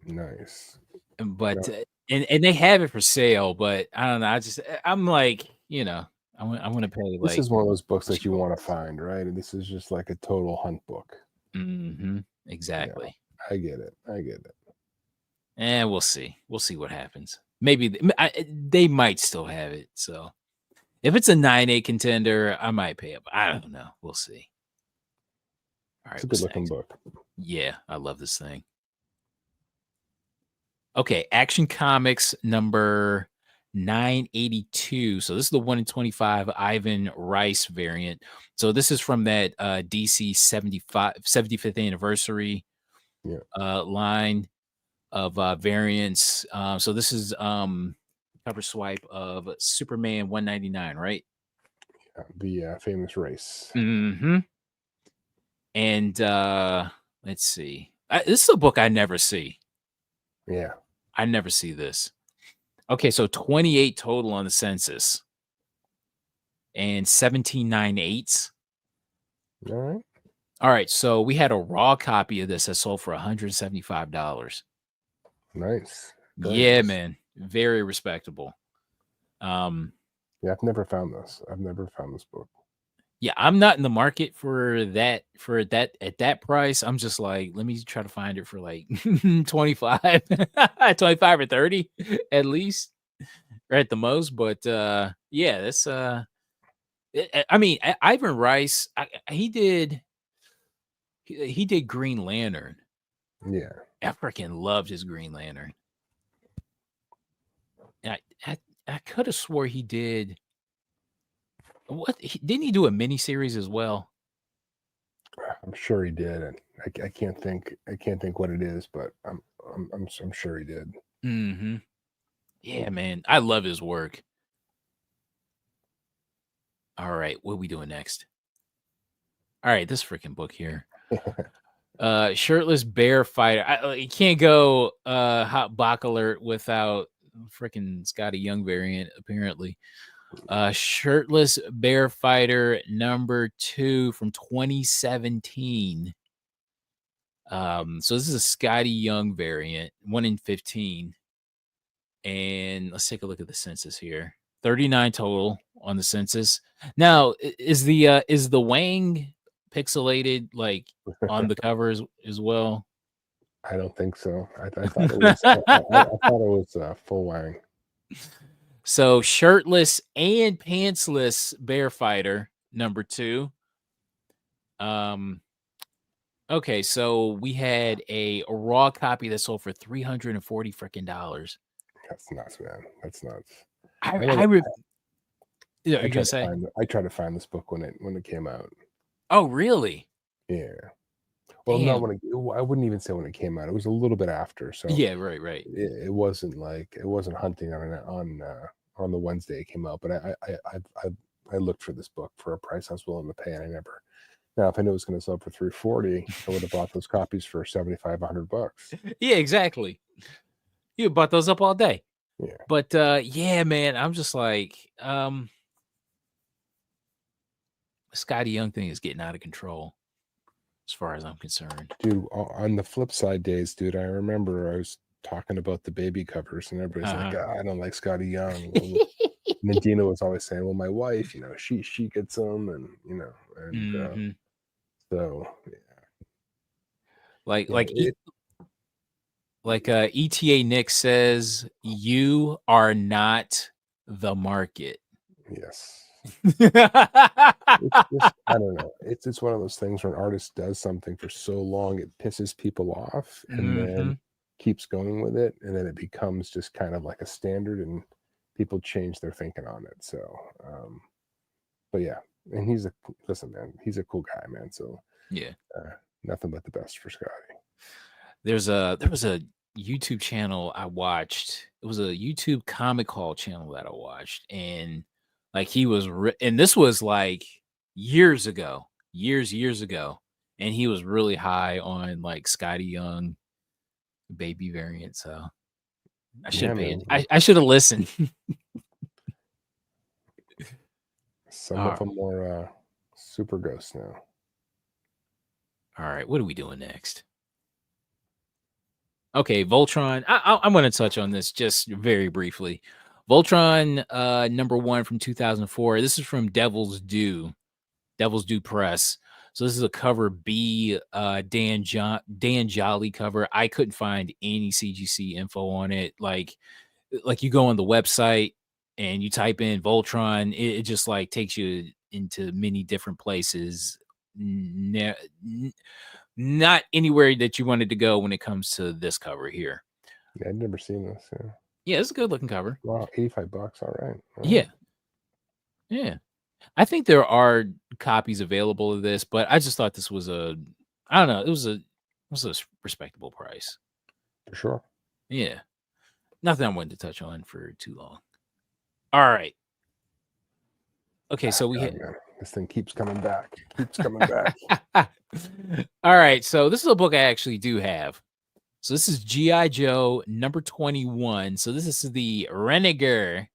Nice. But and they have it for sale, but I don't know. I'm like, I want to pay like. This is one of those books that you want to find, right? And this is just like a total hunt book. Mm-hmm. Exactly. Yeah, I get it. And we'll see. We'll see what happens. Maybe they might still have it. So if it's a 9.8 contender, I might pay up. I don't know. We'll see. All right. It's a good looking book. Yeah, I love this thing. Okay, Action Comics number 982. So this is the 1 in 25 Ivan Rice variant. So this is from that DC 75th anniversary line of variants. So this is cover swipe of Superman 199, right? Yeah, the famous race. Mm-hmm. And let's see. This is a book I never see. Yeah. I never see this. Okay, so 28 total on the census. And 17.98. All right. All right, so we had a raw copy of this that sold for $175. Nice. Yeah, nice. man. Very respectable. Yeah, I've never found this. I've never found this book. Yeah, I'm not in the market for that at that price. I'm just like, let me try to find it for like 25, 25 or 30 at least, or at the most. But yeah, that's I mean, Ivan Rice, he did Green Lantern. Yeah. I freaking loved his Green Lantern. And I could have swore he did didn't he do a miniseries as well? I'm sure he did, and I can't think what it is, but I'm sure he did. Mm-hmm. Yeah, man. I love his work. All right, what are we doing next? All right, this freaking book here. Shirtless Bear Fighter. You can't go hot Bach alert without freaking Scotty Young variant, apparently. Shirtless Bear Fighter #2 from 2017. So this is a Scotty Young variant, 1 in 15. And let's take a look at the census here. 39 total on the census. Now, is the Wang pixelated like on the covers as well? I don't think so. I thought it was. I thought it was full Wang. So shirtless and pantsless bear fighter #2. Okay, so we had a raw copy that sold for $340 freaking dollars. That's nuts, man. That's nuts. Yeah, I you're tried gonna to say? find. I tried to find this book when it came out. Oh, really? Yeah. Well, not Damn. when it. I wouldn't even say when it came out. It was a little bit after, so Yeah, right. it wasn't like it wasn't hunting on the Wednesday it came out. But I looked for this book for a price I was willing to pay, and I never. Now, if I knew it was going to sell for 340, I would have bought those copies for 75, $100. Yeah, exactly. You bought those up all day. Yeah. But yeah, man, I'm just like, Scotty Young thing is getting out of control as far as I'm concerned. Dude, on the flip side days, dude, I remember I was talking about the baby covers, and everybody's like, Uh-huh. I don't like Scotty Young. And then Dina was always saying, well, my wife, she gets them, and Mhm. so Like yeah, ETA Nick says, you are not the market. yes. It's just, I don't know. It's one of those things where an artist does something for so long it pisses people off, and then Mhm. keeps going with it, and then it becomes just kind of like a standard, and people change their thinking on it. So, but yeah, and listen, man, he's a cool guy, man. So, Yeah. nothing but the best for Scotty. There was a YouTube channel I watched. It was a YouTube comic haul channel that I watched, and like he was, and this was like years ago, years ago, and he was really high on like Scotty Young baby variant. So I should Yeah, have paid. man. I should have listened. Some All of right, them are super ghosts now. all right. What are we doing next? Okay, Voltron. I'm going to touch on this just very briefly. Voltron, #1 from 2004. This is from Devil's Due Press. So this is a cover B, Dan Jolly cover. I couldn't find any CGC info on it. Like you go on the website and you type in Voltron, it just like takes you into many different places. Not anywhere that you wanted to go when it comes to this cover here. Yeah, I'd never seen this. Yeah. Yeah, it's a good looking cover. Wow, $85. All right. Yeah, yeah. I think there are copies available of this, but I just thought this was I don't know, it was a respectable price. For sure. Yeah. Nothing I wanted to touch on for too long. All right. Okay, so we God, hit. man, this thing keeps coming back. Keeps coming back. All right, so this is a book I actually do have. So this is G.I. Joe #21. So this is the Renegade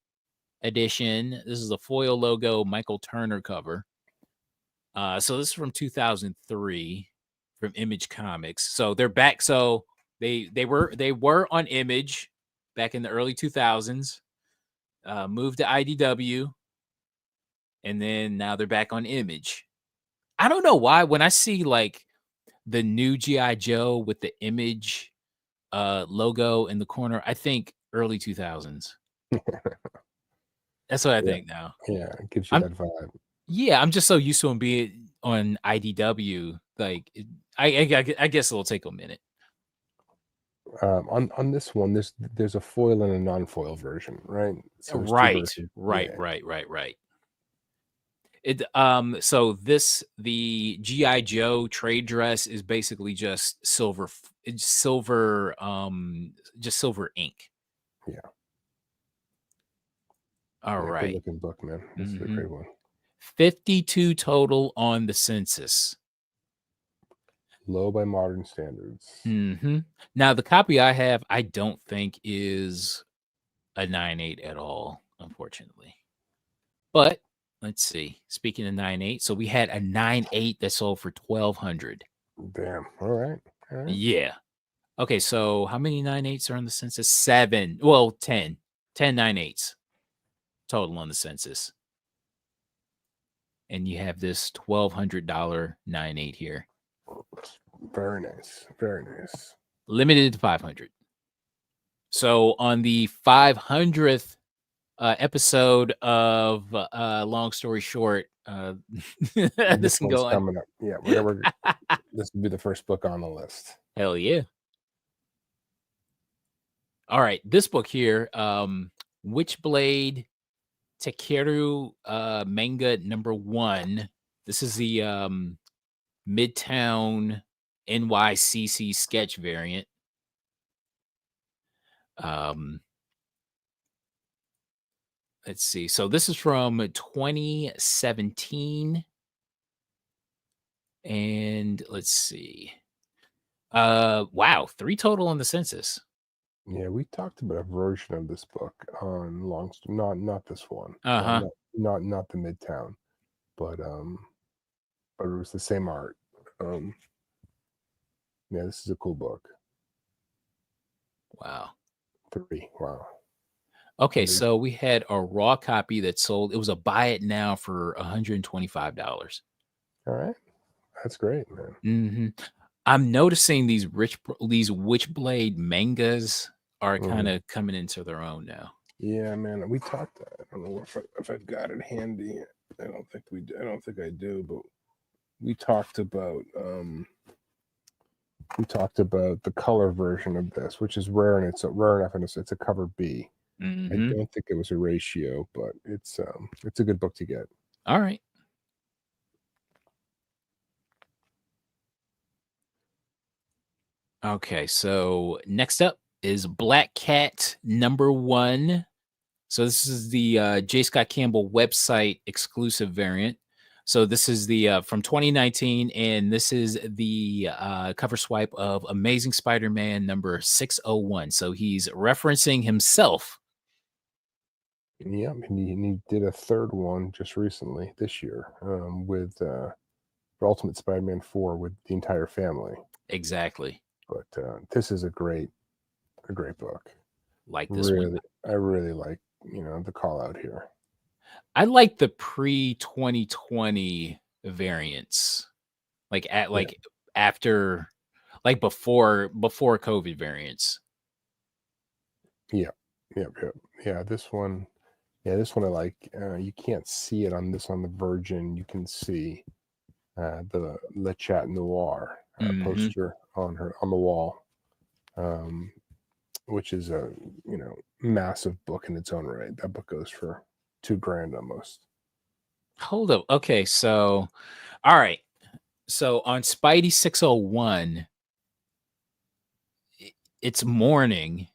edition. This is a foil logo Michael Turner cover. So this is from 2003 from Image Comics. So they're back. So they were on Image back in the early 2000s. Moved to IDW, and then now they're back on Image. I don't know why when I see like the new GI Joe with the Image logo in the corner, I think early 2000s. That's what I Yeah, think now. yeah, it gives you I'm that vibe. Yeah, I'm just so used to him being on IDW. Like, I guess it'll take a minute. On this one, there's a foil and a non-foil version, right? So there's two Right, versions. right, Yeah, right, right, right. So the GI Joe trade dress is basically just it's silver, just silver ink. yeah, All yeah. Good right. looking book, man. This is a Mm-hmm. great one. 52 total on the census. Low by modern standards. Mm-hmm. Now the copy I have, I don't think is a 9.8 at all, unfortunately. But let's see. Speaking of 9.8, so we had a 9.8 that sold for 1,200. Damn. All right. All right. Yeah. Okay, so how many 9.8s are on the census? 7. Well, 10. 10 9.8s total on the census. And you have this $1,200 9.8 here. Very nice. Very nice. Limited to 500. So on the 500th episode of Long Story Short, this This can one's go on. coming up. Yeah, we're this will be the first book on the list. Hell yeah. All right, this book here, Witchblade Takeru manga #1. This is the Midtown NYCC sketch variant. Um, let's see. So this is from 2017. And let's see. Wow, 3 total on the census. Yeah, we talked about a version of this book on not this one. Uh-huh. Not the Midtown, but it was the same art. Yeah, this is a cool book. Wow. 3. Wow. Okay, 3. so we had a raw copy that sold. It was a buy it now for $125. All right. That's great, man. Mm-hmm. I'm noticing these Witchblade mangas are kind Mhm. of coming into their own now. Yeah, man. We talked. I don't know if I've got it handy. I don't think we. I don't think I do. But we talked about. We talked about the color version of this, which is rare, and it's rare enough, and it's a cover B. I Mm-hmm. don't think it was a ratio, but it's a good book to get. All right. Okay, so next up is Black Cat #1. So this is the J. Scott Campbell website exclusive variant. So this is the from 2019, and this is the cover swipe of Amazing Spider-Man number 601. So he's referencing himself. Yeah, and he did a third one just recently this year with for Ultimate Spider-Man 4 with the entire family. Exactly. But this is a great book. Like this one. I really like the call out here. I like the pre-2020 variants. Like after before COVID variants. Yeah, yeah. This one I like. You can't see it on the Virgin. You can see the Le Chat Noir poster on the wall, which is a massive book in its own right. That book goes for $2,000 almost. Hold up. Okay, so all right. So on Spidey 601, it's morning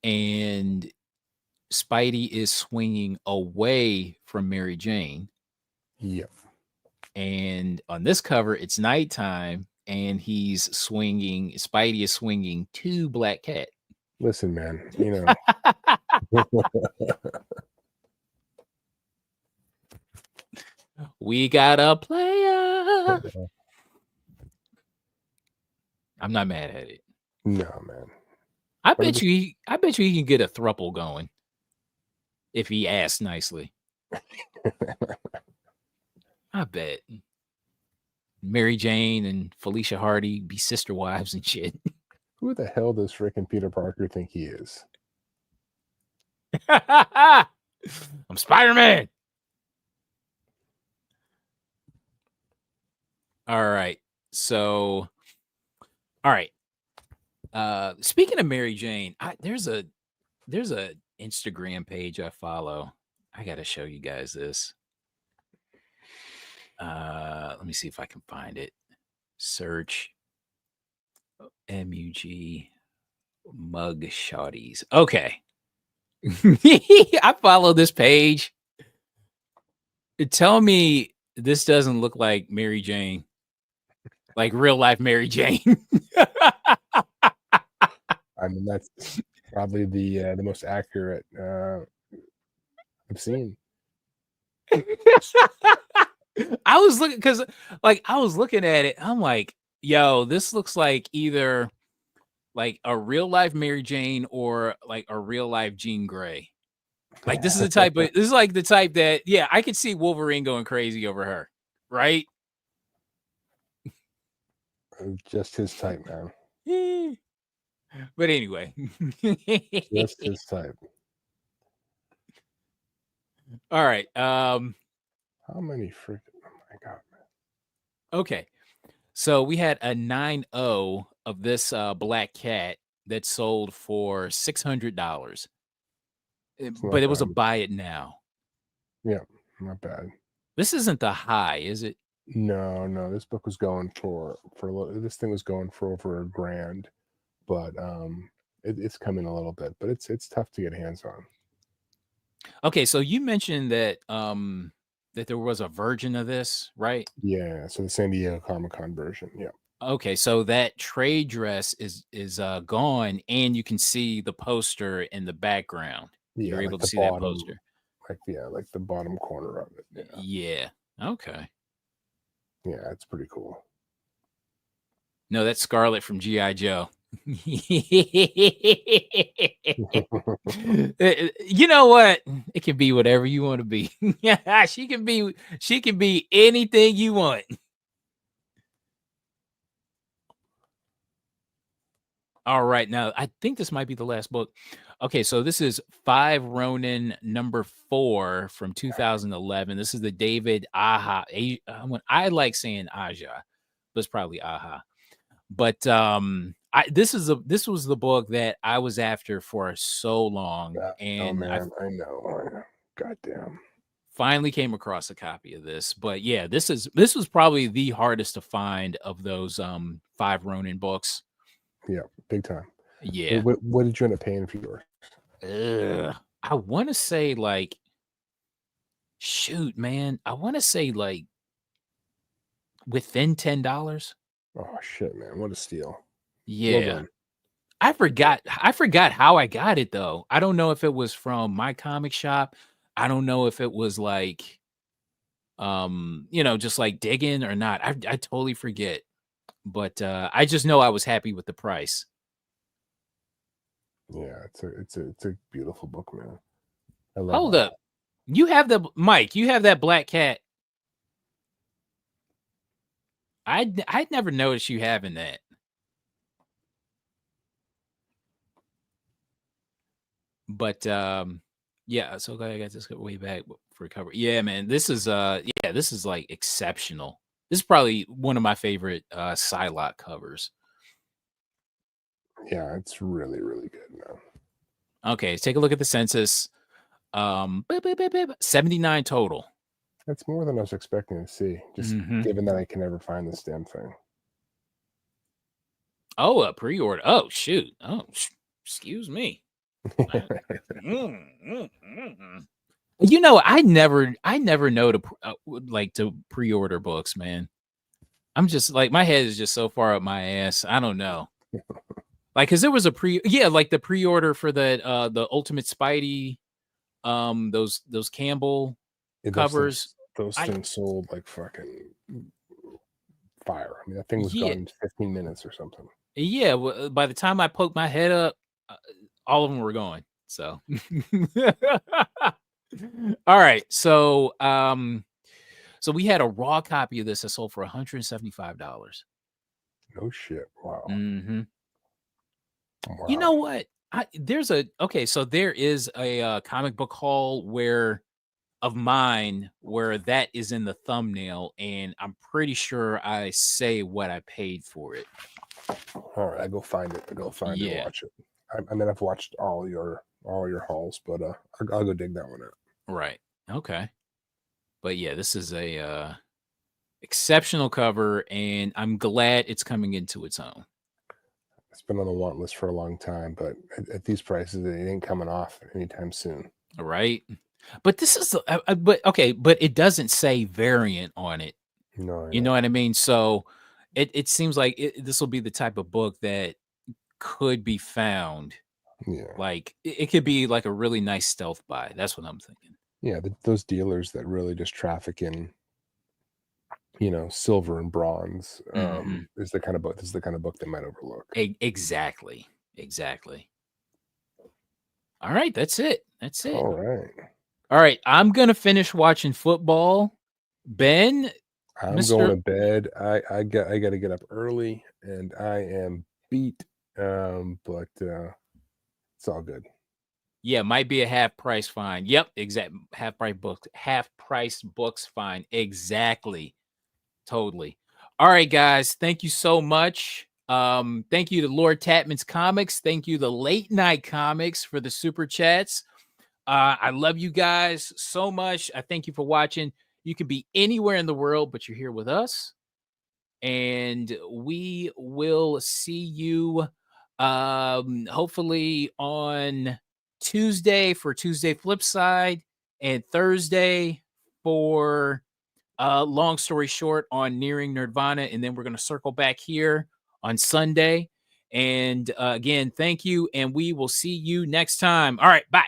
and Spidey is swinging away from Mary Jane. Yep. And on this cover, it's nighttime and Spidey is swinging to Black Cat. Listen, man, We got a player. I'm not mad at it. No, man. I bet you he can get a throuple going if he asks nicely. I bet. Mary Jane and Felicia Hardy be sister wives and shit. Who the hell does frickin' Peter Parker think he is? I'm Spider-Man. All right. So, all right. Speaking of Mary Jane, there's a Instagram page I follow. I gotta show you guys this. Let me see if I can find it. Search MUG mug shotties. Okay. I follow this page. Tell me this doesn't look like Mary Jane. Like real life Mary Jane. I mean, that's probably the most accurate I've seen. I was looking because I was looking at it. I'm like, yo, this looks like either like a real life Mary Jane or like a real life Jean Grey. Like this is like the type that, yeah, I could see Wolverine going crazy over her, right? Just his type, man. But anyway. Just his type. All right. How many freaking, oh my god, man. Okay. So we had a 9.0 of this black cat that sold for $600. But it was a buy it now. Yeah, not bad. This isn't the high, is it? No, this book was going for this thing was going for over $1,000, but it's coming a little bit, but it's tough to get hands on. Okay, so you mentioned that that there was a version of this, right? Yeah, so the San Diego Comic-Con version, yeah. Okay, so that trade dress is gone, and you can see the poster in the background. Yeah, You're like able to the see that bottom, poster. like the bottom corner of it. Yeah, Yeah. Okay. yeah, it's pretty cool. No, that's Scarlet from G.I. Joe. You know what? It can be whatever you want to be. Yeah, she can be anything you want. All right, now I think this might be the last book. Okay, so this is 5 Ronin number 4 from 2011. This is the David Aha. I like saying Aja, but it's probably Aha. But this was the book that I was after for so long, Oh and man, I know. Goddamn. finally came across a copy of this. But yeah, this was probably the hardest to find of those 5 Ronin books. Yeah, big time. Yeah. What did you end up paying for yours? I want to say like, shoot, man, I want to say like within $10. Oh shit, man, what a steal! Well Yeah. done. I forgot how I got it though. I don't know if it was from my comic shop. I don't know if it was like just like digging or not. I totally forget. But I just know I was happy with the price. Yeah, it's a beautiful book, man. I love Hold up. You have that black cat. I'd never noticed you having that. But yeah, so glad I got this way back for cover. Yeah, man, this is like exceptional. This is probably one of my favorite Psylocke covers. Yeah, it's really, really good, man. Okay, let's take a look at the census. 79 total. That's more than I was expecting to see, just given that I can never find this damn thing. Oh, a pre-order. Oh, shoot. Oh, excuse me. You know, I never know to to pre-order books, man. I'm just like, my head is just so far up my ass. I don't know. Like, cause there was a the pre-order for the Ultimate Spidey, those Campbell covers. Those things sold like fucking fire. I mean, that thing was gone in 15 minutes or something. Yeah, well, by the time I poked my head up, all of them were gone. So, all right. So, So we had a raw copy of this that sold for $175. No shit. Wow. Mm-hmm. You know Wow. what? So there is a comic book haul of mine where that is in the thumbnail, and I'm pretty sure I say what I paid for it. All right, I go find it. I go find it and Yeah, watch it. I mean, I've watched all your hauls, but I'll go dig that one out. right. Okay. But yeah, this is a exceptional cover, and I'm glad it's coming into its own. It's been on the want list for a long time, but at these prices, it ain't coming off anytime soon. Right. But this is but it doesn't say variant on it. No, I You know know. what I mean? So it seems like this will be the type of book that could be found. Yeah, Like it could be like a really nice stealth buy. That's what I'm thinking. yeah. Those dealers that really just traffic in, silver and bronze, Mhm. is the kind of book. This is the kind of book they might overlook. Exactly. Exactly. All right, that's it. That's it. All right, All right, I'm gonna finish watching football. Ben, I'm going Mister, to bed. I got to get up early, and I am beat. But it's all good. yeah, might be a half price fine. Yep, exact half price books fine. Exactly. Totally. All right, guys. Thank you so much. Thank you to Lord Tatman's Comics. Thank you to Late Night Comics for the super chats. I love you guys so much. I thank you for watching. You can be anywhere in the world, but you're here with us. And we will see you hopefully on Tuesday for Tuesday Flip Side and Thursday for long story short on Nearing Nirvana, and then we're going to circle back here on Sunday. And again, thank you, and we will see you next time. All right, bye.